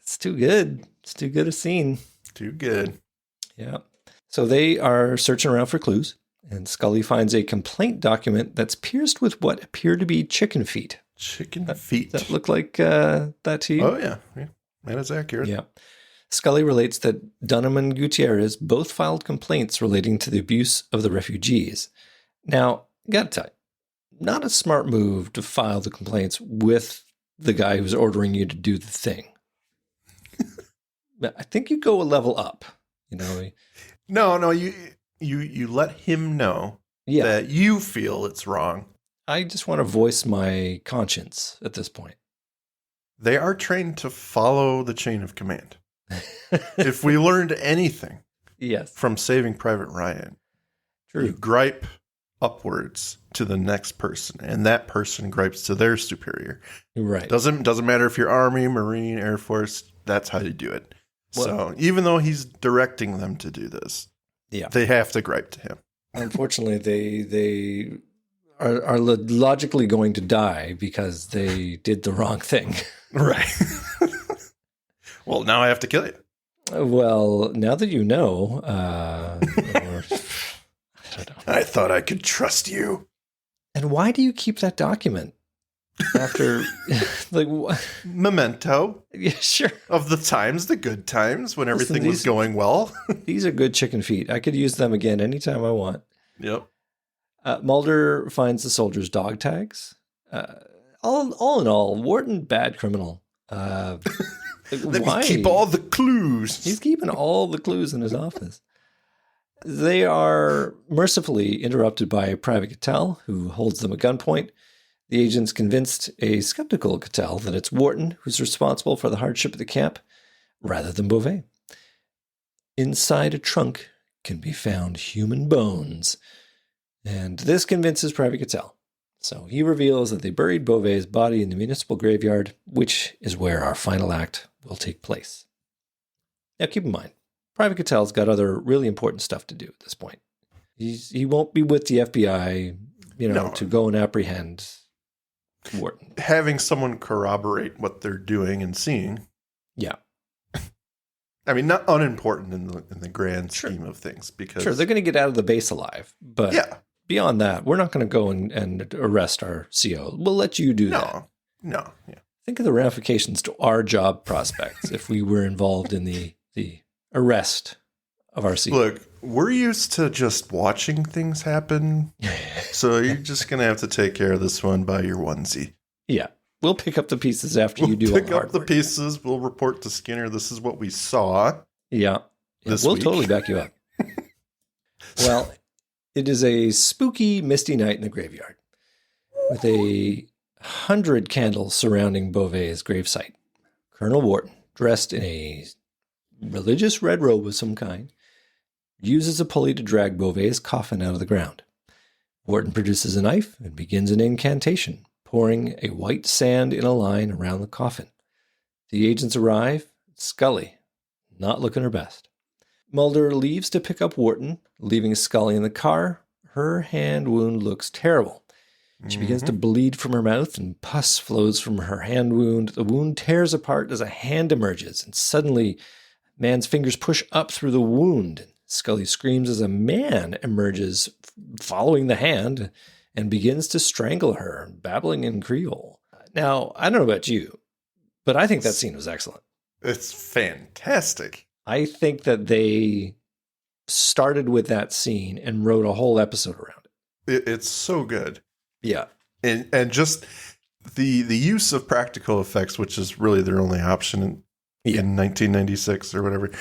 it's too good. It's too good a scene. Too good. Yeah. So they are searching around for clues, and Scully finds a complaint document that's pierced with what appear to be chicken feet. Chicken feet. That look like that to you? Oh, yeah. That is accurate. Yeah. Scully relates that Dunham and Gutierrez both filed complaints relating to the abuse of the refugees. Now, gotta tell you, not a smart move to file the complaints with the guy who's ordering you to do the thing. I think you go a level up, No, you let him know that you feel it's wrong. I just want to voice my conscience at this point. They are trained to follow the chain of command. If we learned anything from Saving Private Ryan, you gripe upwards to the next person, and that person gripes to their superior. Right. Doesn't matter if you're Army, Marine, Air Force, that's how you do it. Well, so even though he's directing them to do this, they have to gripe to him. Unfortunately, they are logically going to die because they did the wrong thing. Right. Well, now I have to kill you. Well, now that you know, I don't know. I thought I could trust you. And why do you keep that document after, like, what? Memento Yeah, sure. of the times, the good times when everything was these- going well. These are good chicken feet. I could use them again anytime I want. Yep. Mulder finds the soldiers' dog tags. All in all, Wharton, bad criminal. Let Why? me keep all the clues. He's keeping all the clues in his office. They are mercifully interrupted by Private Cattell, who holds them at gunpoint. The agents convinced a skeptical Cattell that it's Wharton who's responsible for the hardship at the camp, rather than Beauvais. Inside a trunk can be found human bones, and this convinces Private Cattell. So he reveals that they buried Beauvais' body in the municipal graveyard, which is where our final act will take place. Now keep in mind, Private Cattell's got other really important stuff to do at this point. He won't be with the FBI, to go and apprehend Wharton. Having someone corroborate what they're doing and seeing. Yeah. I mean, not unimportant in the grand scheme of things. Because Sure, they're going to get out of the base alive. But beyond that, we're not going to go and arrest our CO. We'll let you do that. No. Yeah. Think of the ramifications to our job prospects if we were involved in the arrest of our CO. Look, we're used to just watching things happen. So you're just going to have to take care of this one by your onesie. Yeah. We'll pick up the pieces after you do all the pick hard up the work. pieces. We'll report to Skinner. This is what we saw. Yeah. This we'll week. totally back you up. Well, it is a spooky, misty night in the graveyard with 100 candles surrounding Beauvais' gravesite. Colonel Wharton, dressed in a religious red robe of some kind, uses a pulley to drag Beauvais' coffin out of the ground. Wharton produces a knife and begins an incantation, pouring a white sand in a line around the coffin. The agents arrive. Scully, not looking her best. Mulder leaves to pick up Wharton, leaving Scully in the car. Her hand wound looks terrible. She begins to bleed from her mouth, and pus flows from her hand wound. The wound tears apart as a hand emerges, and suddenly, man's fingers push up through the wound. Scully screams as a man emerges, following the hand, and begins to strangle her, babbling in Creole. Now, I don't know about you, but I think that scene was excellent. It's fantastic. I think that they started with that scene and wrote a whole episode around it. It's so good. Yeah. And just the use of practical effects, which is really their only option in 1996 or whatever.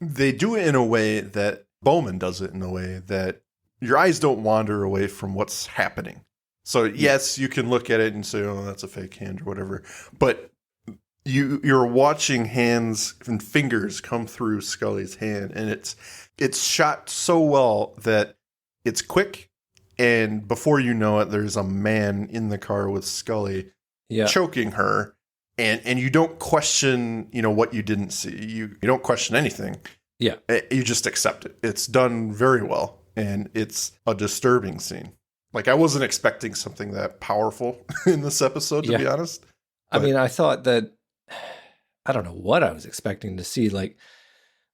They do it in a way that Bowman does it in a way that your eyes don't wander away from what's happening. So yes, you can look at it and say, oh, that's a fake hand or whatever. But you're watching hands and fingers come through Scully's hand, and it's shot so well that it's quick, and before you know it, there's a man in the car with Scully choking her, and you don't question, what you didn't see. You don't question anything. Yeah. You just accept it. It's done very well, and it's a disturbing scene. Like, I wasn't expecting something that powerful in this episode, to be honest. I mean, I thought that, I don't know what I was expecting to see. Like,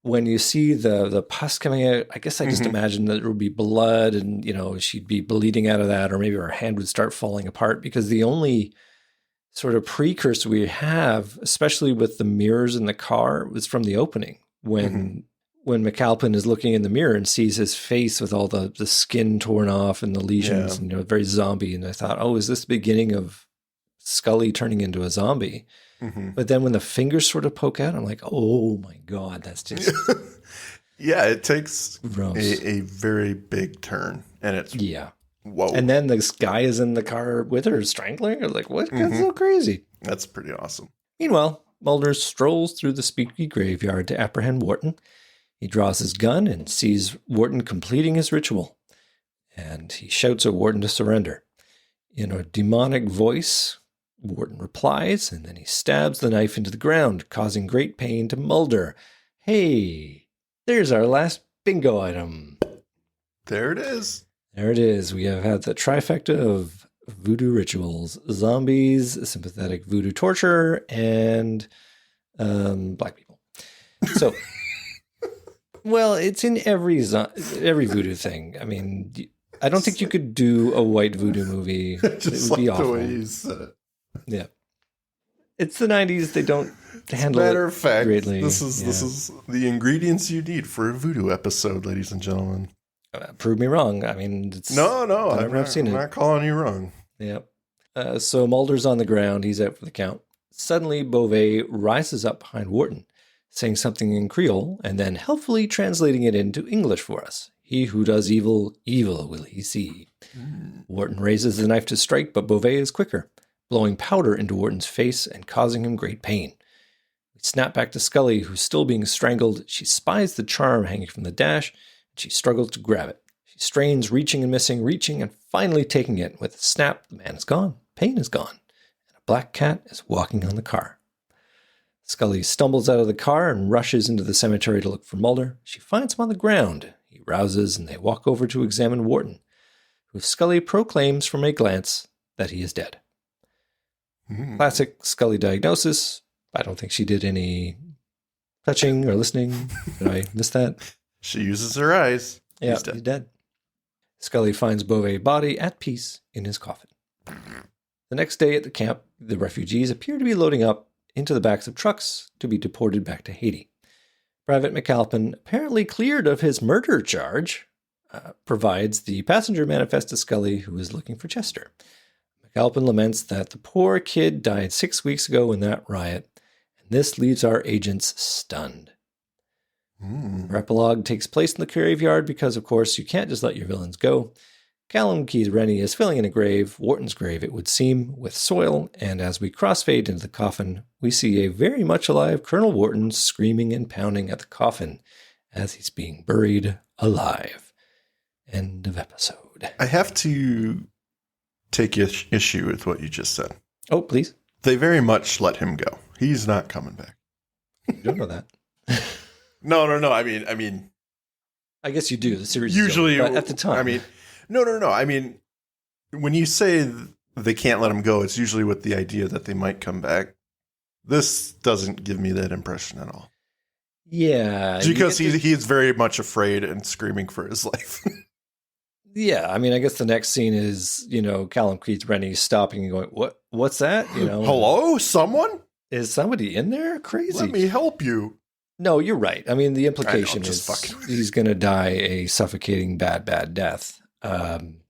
when you see the pus coming out, I guess I just imagined that there would be blood and, she'd be bleeding out of that, or maybe her hand would start falling apart, because the only sort of precursor we have, especially with the mirrors in the car, was from the opening when McAlpin is looking in the mirror and sees his face with all the skin torn off and the lesions, and very zombie. And I thought, oh, is this the beginning of Scully turning into a zombie? But then when the fingers sort of poke out, I'm like, oh my God, that's just... Yeah, it takes gross. A very big turn. And it's... Yeah. Whoa. And then this guy is in the car with her, strangling her. Like, what? That's so crazy. That's pretty awesome. Meanwhile, Mulder strolls through the spooky graveyard to apprehend Wharton. He draws his gun and sees Wharton completing his ritual. And he shouts at Wharton to surrender. In a demonic voice, Wharton replies, and then he stabs the knife into the ground, causing great pain to Mulder. Hey, there's our last bingo item. There it is. There it is. We have had the trifecta of voodoo rituals: zombies, sympathetic voodoo torture, and black people. So, well, it's in every voodoo thing. I mean, I don't think you could do a white voodoo movie. Just it would be like the awful. way you said it. Yeah, it's the 90s. They don't handle Matter it of fact, greatly. this is the ingredients you need for a voodoo episode, ladies and gentlemen. Prove me wrong. I mean, it's No, I've seen it. I'm not calling you wrong. Yep. So Mulder's on the ground. He's out for the count. Suddenly, Beauvais rises up behind Wharton, saying something in Creole and then helpfully translating it into English for us. He who does evil, evil will he see. Wharton raises the knife to strike, but Beauvais is quicker, blowing powder into Wharton's face and causing him great pain. We snap back to Scully, who's still being strangled. She spies the charm hanging from the dash, and she struggles to grab it. She strains, reaching and missing, reaching and finally taking it. With a snap, the man is gone. Pain is gone. And a black cat is walking on the car. Scully stumbles out of the car and rushes into the cemetery to look for Mulder. She finds him on the ground. He rouses and they walk over to examine Wharton, who Scully proclaims from a glance that he is dead. Classic Scully diagnosis. I don't think she did any touching or listening. Did I miss that? She uses her eyes. Yeah, He's dead. he's dead. Scully finds Beauvais' body at peace in his coffin. The next day at the camp, the refugees appear to be loading up into the backs of trucks to be deported back to Haiti. Private McAlpin, apparently cleared of his murder charge, provides the passenger manifest to Scully, who is looking for Chester. McAlpin laments that the poor kid died 6 weeks ago in that riot, and this leaves our agents stunned. Our epilogue takes place in the graveyard because, of course, you can't just let your villains go. Callum Keith Rennie is filling in a grave, Wharton's grave it would seem, with soil, and as we crossfade into the coffin, we see a very much alive Colonel Wharton screaming and pounding at the coffin as he's being buried alive. End of episode. I have to take issue with what you just said. Oh, please. They very much let him go. He's not coming back. You don't know that. No. I mean, I guess you do. The series usually, is over, but at the time. I mean, no. I mean, when you say they can't let him go, it's usually with the idea that they might come back. This doesn't give me that impression at all. Yeah. Because he is very much afraid and screaming for his life. Yeah, I mean, I guess the next scene is, Callum Keith Rennie stopping and going, what's that? Hello? Someone? Is somebody in there? Crazy. Let me help you. No, you're right. I mean, the implication just is fucking- he's going to die a suffocating, bad death. One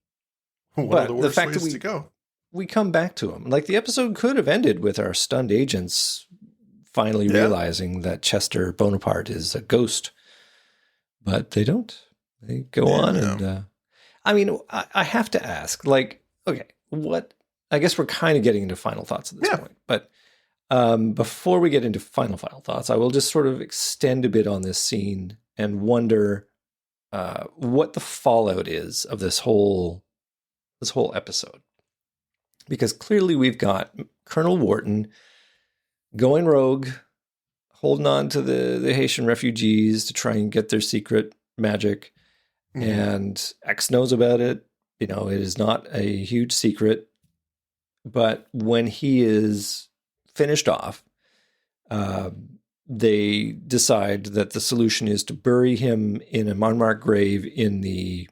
But of the the worst fact ways that to go. we come back to him. Like, the episode could have ended with our stunned agents finally realizing that Chester Bonaparte is a ghost. But they don't. They go on and... I mean, I have to ask, like, okay, I guess we're kind of getting into final thoughts at this point. But before we get into final thoughts, I will just sort of extend a bit on this scene and wonder what the fallout is of this whole episode. Because clearly we've got Colonel Wharton going rogue, holding on to the Haitian refugees to try and get their secret magic. And X knows about it. It is not a huge secret. But when he is finished off, they decide that the solution is to bury him in a unmarked grave in the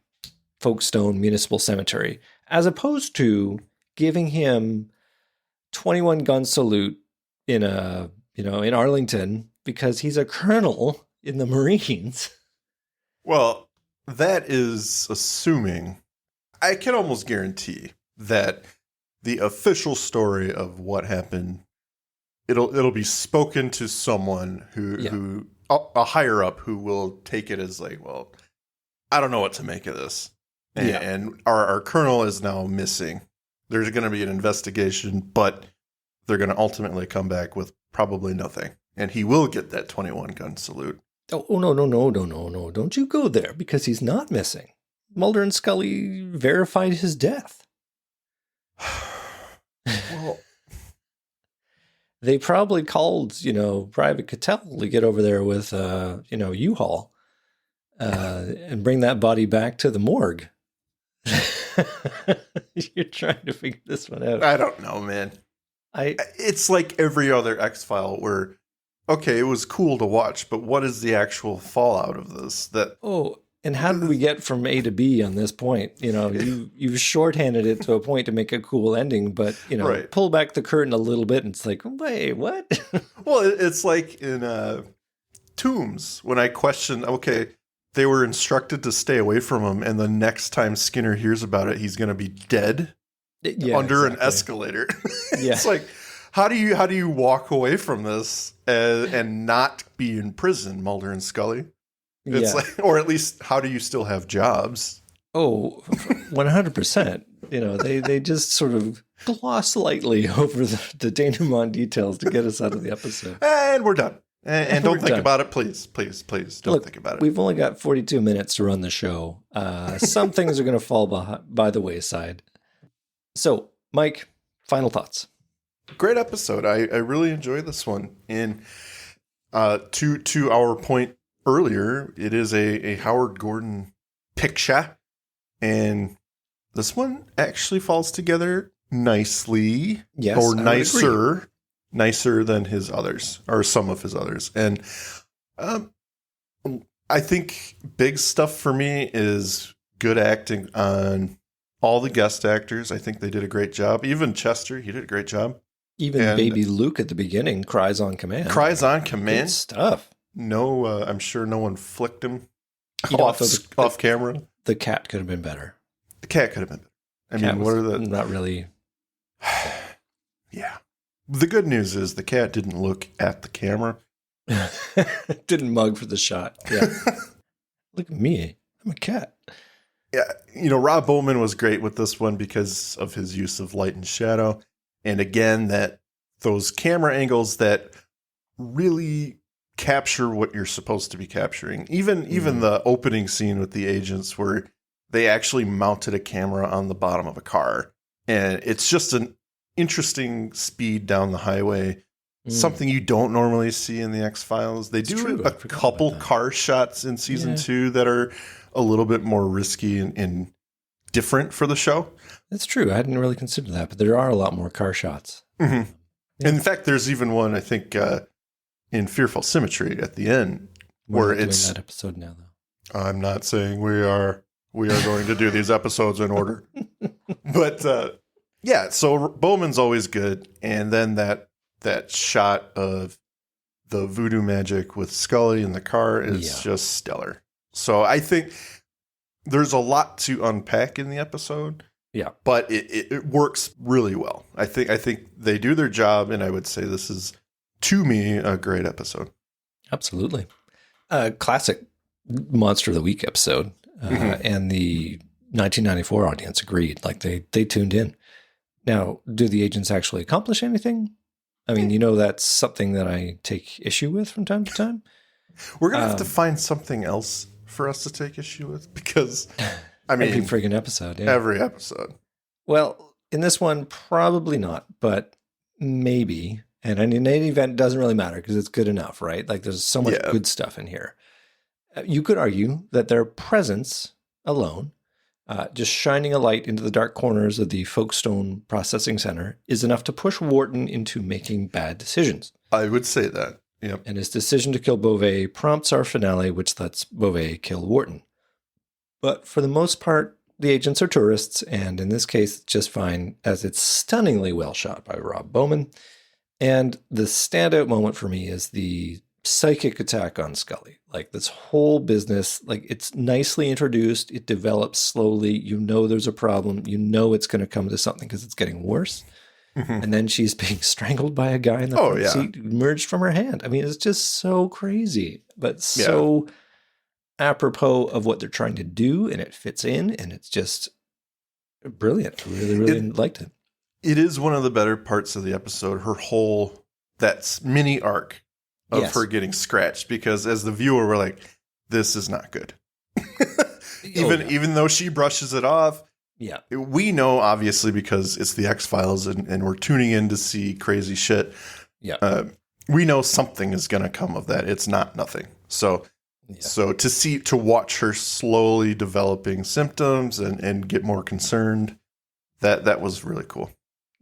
Folkestone Municipal Cemetery, as opposed to giving him 21 gun salute in in Arlington because he's a colonel in the Marines. Well, that is assuming, I can almost guarantee that the official story of what happened, it'll be spoken to someone who a higher up who will take it as like, well, I don't know what to make of this. And our colonel is now missing. There's going to be an investigation, but they're going to ultimately come back with probably nothing. And he will get that 21 gun salute. Oh, no. Don't you go there, because he's not missing. Mulder and Scully verified his death. Well, they probably called, Private Cattell to get over there with, U-Haul and bring that body back to the morgue. You're trying to figure this one out. I don't know, man. It's like every other X-File where, okay, it was cool to watch, but what is the actual fallout of this? And how did we get from A to B on this point? You know, you've shorthanded it to a point to make a cool ending, but, you know, right. Pull back the curtain a little bit and it's like, wait, what? Well, it's like in Tombs when I question, okay, they were instructed to stay away from him, and the next time Skinner hears about it, he's going to be dead under an escalator. It's like, how do you walk away from this and not be in prison, Mulder and Scully? It's like, or at least, how do you still have jobs? Oh, 100%. You know, they just sort of gloss lightly over the denouement details to get us out of the episode. And we're done. And don't think about it, please. Please, don't think about it. We've only got 42 minutes to run the show. Some things are going to fall by the wayside. So, Mike, final thoughts. Great episode. I really enjoyed this one. And to our point earlier, it is a Howard Gordon picture. And this one actually falls together nicely. Yes, or nicer than his others, or some of his others. And I think big stuff for me is good acting on all the guest actors. I think they did a great job. Even Chester, he did a great job. Even baby Luke at the beginning cries on command. Good stuff. No, I'm sure no one flicked him off camera. The cat could have been better. The cat could have been better. I mean, what are the... Not really. Yeah. The good news is the cat didn't look at the camera. Didn't mug for the shot. Yeah. Look at me. I'm a cat. Yeah. You know, Rob Bowman was great with this one because of his use of light and shadow. And again, those camera angles that really capture what you're supposed to be capturing. Even the opening scene with the agents where they actually mounted a camera on the bottom of a car. And it's just an interesting speed down the highway. Something you don't normally see in the X-Files. They do a couple car shots in season 2 that are a little bit more risky and different for the show. That's true. I hadn't really considered that, but there are a lot more car shots. Mm-hmm. Yeah. In fact, there's even one, I think, in Fearful Symmetry at the end where it's doing that episode now, though. I'm not saying we are going to do these episodes in order, but yeah. So Bowman's always good, and then that shot of the voodoo magic with Scully in the car is just stellar. So I think there's a lot to unpack in the episode. Yeah, but it works really well. I think they do their job, and I would say this is, to me, a great episode. Absolutely. Classic Monster of the Week episode. And the 1994 audience agreed. Like they tuned in. Now, do the agents actually accomplish anything? I mean, that's something that I take issue with from time to time. We're going to have to find something else for us to take issue with because, I mean, every friggin' episode. Yeah. Every episode. Well, in this one, probably not, but maybe. And in any event, it doesn't really matter because it's good enough, right? Like there's so much good stuff in here. You could argue that their presence alone, just shining a light into the dark corners of the Folkestone Processing Center, is enough to push Wharton into making bad decisions. I would say that, yeah. And his decision to kill Beauvais prompts our finale, which lets Beauvais kill Wharton. But for the most part, the agents are tourists, and in this case, it's just fine, as it's stunningly well shot by Rob Bowman. And the standout moment for me is the psychic attack on Scully. Like this whole business, like it's nicely introduced. It develops slowly. There's a problem. It's going to come to something because it's getting worse. Mm-hmm. And then she's being strangled by a guy in the front seat, emerged from her hand. I mean, it's just so crazy, but so apropos of what they're trying to do. And it fits in, and it's just brilliant. I really, really liked it. It is one of the better parts of the episode. Her whole, that mini arc of her getting scratched, because as the viewer, we're like, this is not good. Even though she brushes it off. Yeah. We know, obviously, because it's the X-Files and we're tuning in to see crazy shit. Yeah. We know something is going to come of that. It's not nothing. So Yeah. So to watch her slowly developing symptoms and get more concerned, that was really cool.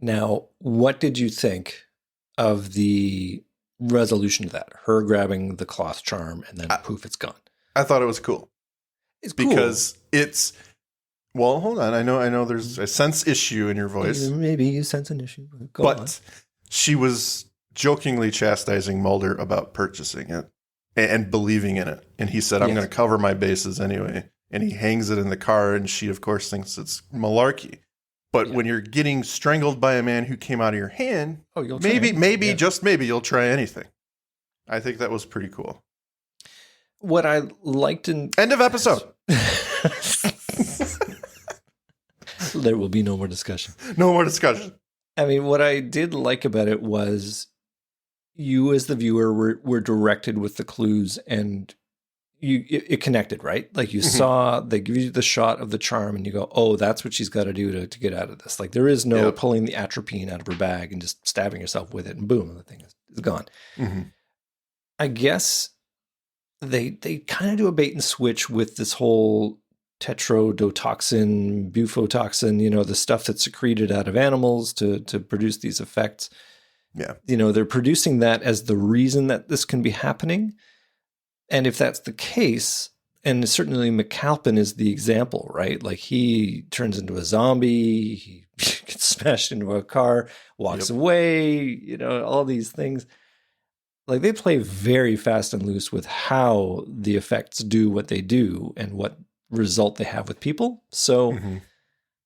Now, what did you think of the resolution to that? Her grabbing the cloth charm and then poof, it's gone. I thought it was cool. It's cool. Because it's, well, hold on. I know there's a sense issue in your voice. Maybe you sense an issue. Go on. She was jokingly chastising Mulder about purchasing it and believing in it. And he said, I'm going to cover my bases anyway. And he hangs it in the car, and she, of course, thinks it's malarkey. But when you're getting strangled by a man who came out of your hand, just maybe you'll try anything. I think that was pretty cool. What I liked in... End of episode. There will be no more discussion. No more discussion. I mean, what I did like about it was you as the viewer were directed with the clues, and it connected, right? Like you saw, they give you the shot of the charm and you go, oh, that's what she's got to do to get out of this. Like there is no pulling the atropine out of her bag and just stabbing yourself with it and boom, the thing is gone. Mm-hmm. I guess they kind of do a bait and switch with this whole tetrodotoxin, bufotoxin, the stuff that's secreted out of animals to produce these effects. Yeah. They're producing that as the reason that this can be happening. And if that's the case, and certainly McAlpin is the example, right? Like he turns into a zombie, he gets smashed into a car, walks away, all these things. Like they play very fast and loose with how the effects do what they do and what result they have with people. So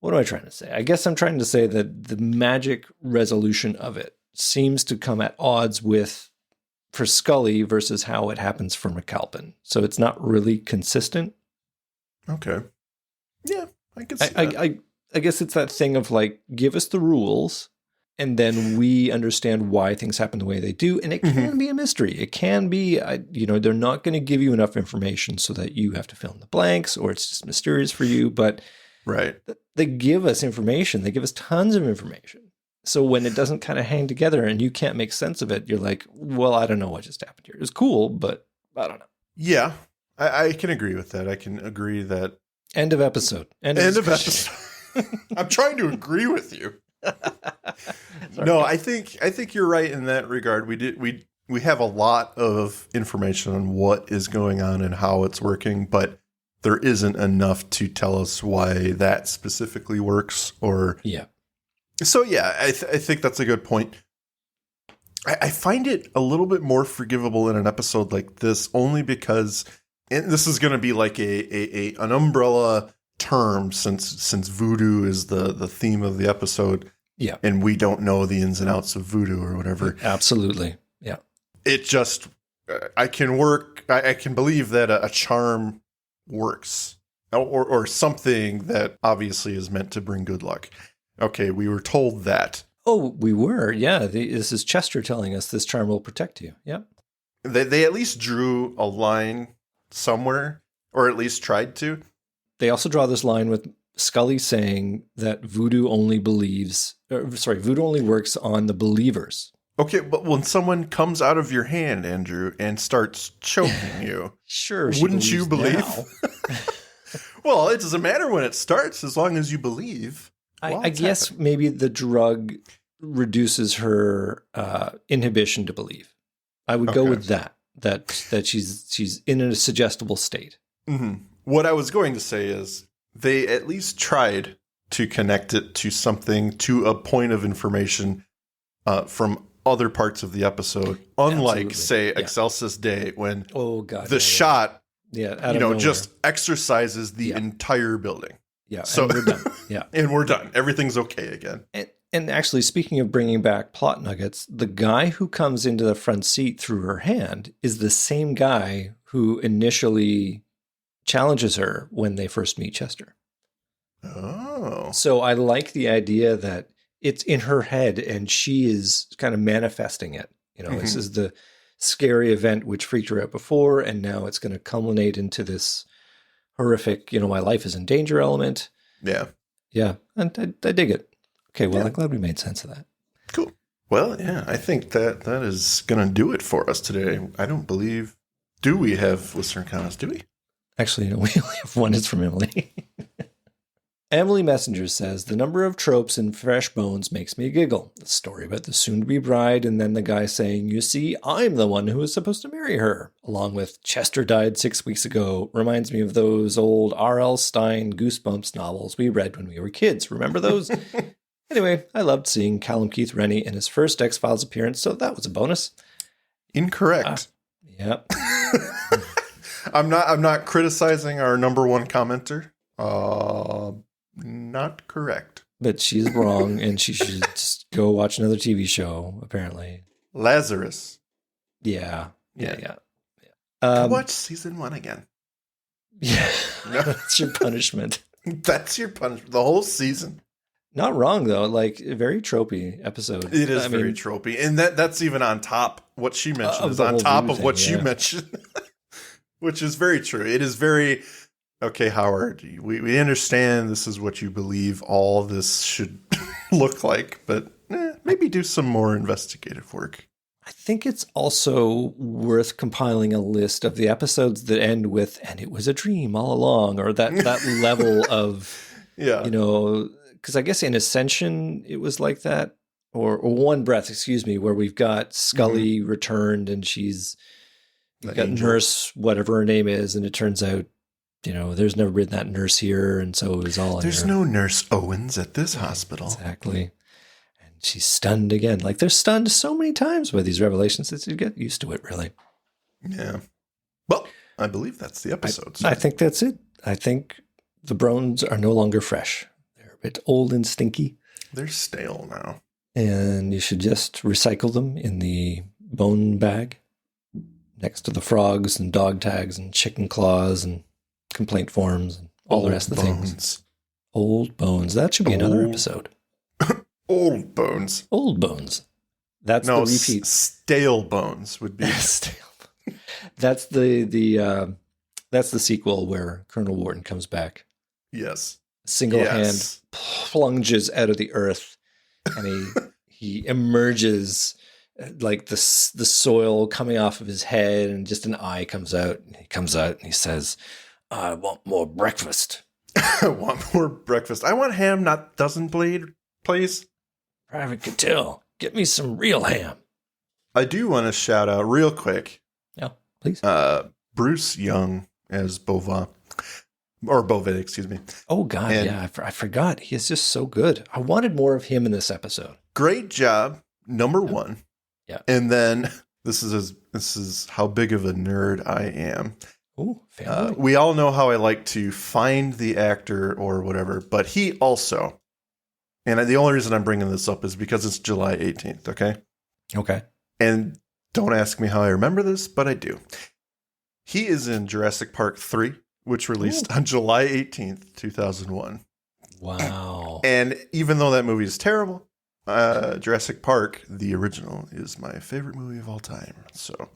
what am I trying to say? I guess I'm trying to say that the magic resolution of it seems to come at odds with for Scully versus how it happens for McAlpin. So it's not really consistent. Okay. Yeah, I can see that. I guess it's that thing of like, give us the rules and then we understand why things happen the way they do. And it can be a mystery. It can be, they're not going to give you enough information so that you have to fill in the blanks or it's just mysterious for you. But they give us information. They give us tons of information. So when it doesn't kind of hang together and you can't make sense of it, you're like, well, I don't know what just happened here. It was cool, but I don't know. Yeah, I can agree with that. I can agree that. End of episode. End of episode. I'm trying to agree with you. No, I think you're right in that regard. We have a lot of information on what is going on and how it's working, but there isn't enough to tell us why that specifically works or. Yeah. So, yeah, I think that's a good point. I find it a little bit more forgivable in an episode like this only because and this is going to be like an umbrella term since voodoo is the theme of the episode. Yeah. And we don't know the ins and outs of voodoo or whatever. Absolutely. Yeah. It just, I can believe that a charm works or something that obviously is meant to bring good luck. Okay, we were told that. Oh, we were. Yeah. This is Chester telling us this charm will protect you. Yeah. They at least drew a line somewhere, or at least tried to. They also draw this line with Scully saying that voodoo only works on the believers. Okay, but when someone comes out of your hand, Andrew, and starts choking you, sure, wouldn't you believe? Well, it doesn't matter when it starts as long as you believe. I guess maybe the drug reduces her inhibition to believe. I would go with that she's in a suggestible state. Mm-hmm. What I was going to say is they at least tried to connect it to something, to a point of information from other parts of the episode, unlike, say, Excelsis Day, when shot just exercises the entire building. Yeah, so and we're done. Yeah, and we're done. Everything's okay again. And actually, speaking of bringing back plot nuggets, the guy who comes into the front seat through her hand is the same guy who initially challenges her when they first meet Chester. Oh. So I like the idea that it's in her head and she is kind of manifesting it. This is the scary event which freaked her out before, and now it's going to culminate into this horrific, my life is in danger element. Yeah. Yeah. And I dig it. Okay. Well, I'm glad we made sense of that. Cool. Well, yeah, I think that is going to do it for us today. I don't believe Do we have listener comments? Do we? Actually, no, we only have one. It's from Emily. Emily Messenger says, the number of tropes in Fresh Bones makes me giggle. The story about the soon-to-be bride and then the guy saying, you see, I'm the one who was supposed to marry her, along with Chester died 6 weeks ago, reminds me of those old R.L. Stine Goosebumps novels we read when we were kids. Remember those? Anyway, I loved seeing Callum Keith Rennie in his first X-Files appearance, so that was a bonus. Incorrect. Yep. I'm not criticizing our number one commenter. Not correct. But she's wrong, and she should just go watch another TV show, apparently. Lazarus. Yeah. Watch season 1 again. Yeah. That's your punishment. That's your punishment. The whole season. Not wrong, though. Like, a very tropey episode. It is very tropey. And that's even on top. What she mentioned is on top of what you mentioned. Which is very true. It is very... Okay, Howard, we understand this is what you believe all this should look like, but maybe do some more investigative work. I think it's also worth compiling a list of the episodes that end with, and it was a dream all along, or that level of, because I guess in Ascension, it was like that, or One Breath, where we've got Scully returned and she's got Nurse, whatever her name is, and it turns out, there's never been that nurse here, and so it was all. There's no Nurse Owens at this hospital. Exactly. And she's stunned again. Like, they're stunned so many times by these revelations that you get used to it, really. Yeah. Well, I believe that's the episode. I think that's it. I think the Brones are no longer fresh. They're a bit old and stinky. They're stale now. And you should just recycle them in the bone bag next to the frogs and dog tags and chicken claws and complaint forms and all the rest of the things. Old bones. That should be another episode. Old bones. Old bones. That's the repeat. Stale bones would be. Stale. That's the sequel where Colonel Wharton comes back. Yes. Single hand plunges out of the earth, and he emerges like the soil coming off of his head, and just an eye comes out. And he comes out and he says, I want more breakfast. I want more breakfast. I want ham, not dozen blade, please. Private Cattell, get me some real ham. I do want to shout out real quick. Yeah, please. Bruce Young as Bova. Or Bovet, excuse me. Oh, God, I forgot. He is just so good. I wanted more of him in this episode. Great job, number one. Yeah. And then, this is how big of a nerd I am. Ooh, family. We all know how I like to find the actor or whatever, but he also, and the only reason I'm bringing this up is because it's July 18th, okay? Okay. And don't ask me how I remember this, but I do. He is in Jurassic Park 3, which released on July 18th, 2001. Wow. And even though that movie is terrible, Jurassic Park, the original, is my favorite movie of all time. So,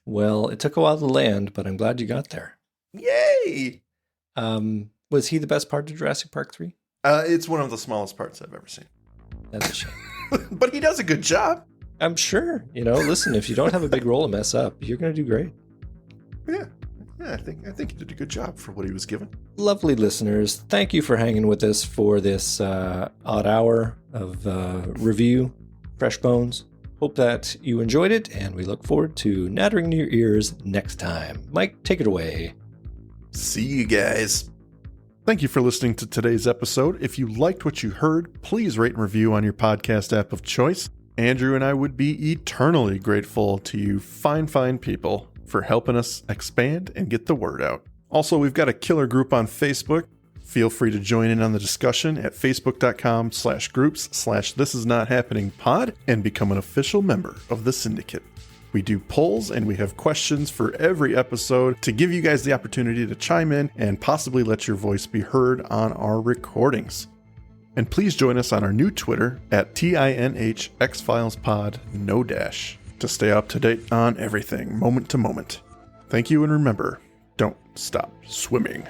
well, it took a while to land, but I'm glad you got there. Yay! Was he the best part of Jurassic Park 3? It's one of the smallest parts I've ever seen. That's a shame. But he does a good job. I'm sure. Listen, if you don't have a big role to mess up, you're going to do great. Yeah, I think he did a good job for what he was given. Lovely listeners, thank you for hanging with us for this odd hour of review, Fresh Bones. Hope that you enjoyed it, and we look forward to nattering in your ears next time. Mike, take it away. See you guys. Thank you for listening to today's episode. If you liked what you heard, please rate and review on your podcast app of choice. Andrew and I would be eternally grateful to you fine people for helping us expand and get the word out. Also, we've got a killer group on Facebook. Feel free to join in on the discussion at facebook.com/groups/thisisnothappeningpod and become an official member of the syndicate. We do polls and we have questions for every episode to give you guys the opportunity to chime in and possibly let your voice be heard on our recordings. And please join us on our new Twitter at TINHxFilesPod, no dash, to stay up to date on everything, moment to moment. Thank you, and remember, don't stop swimming.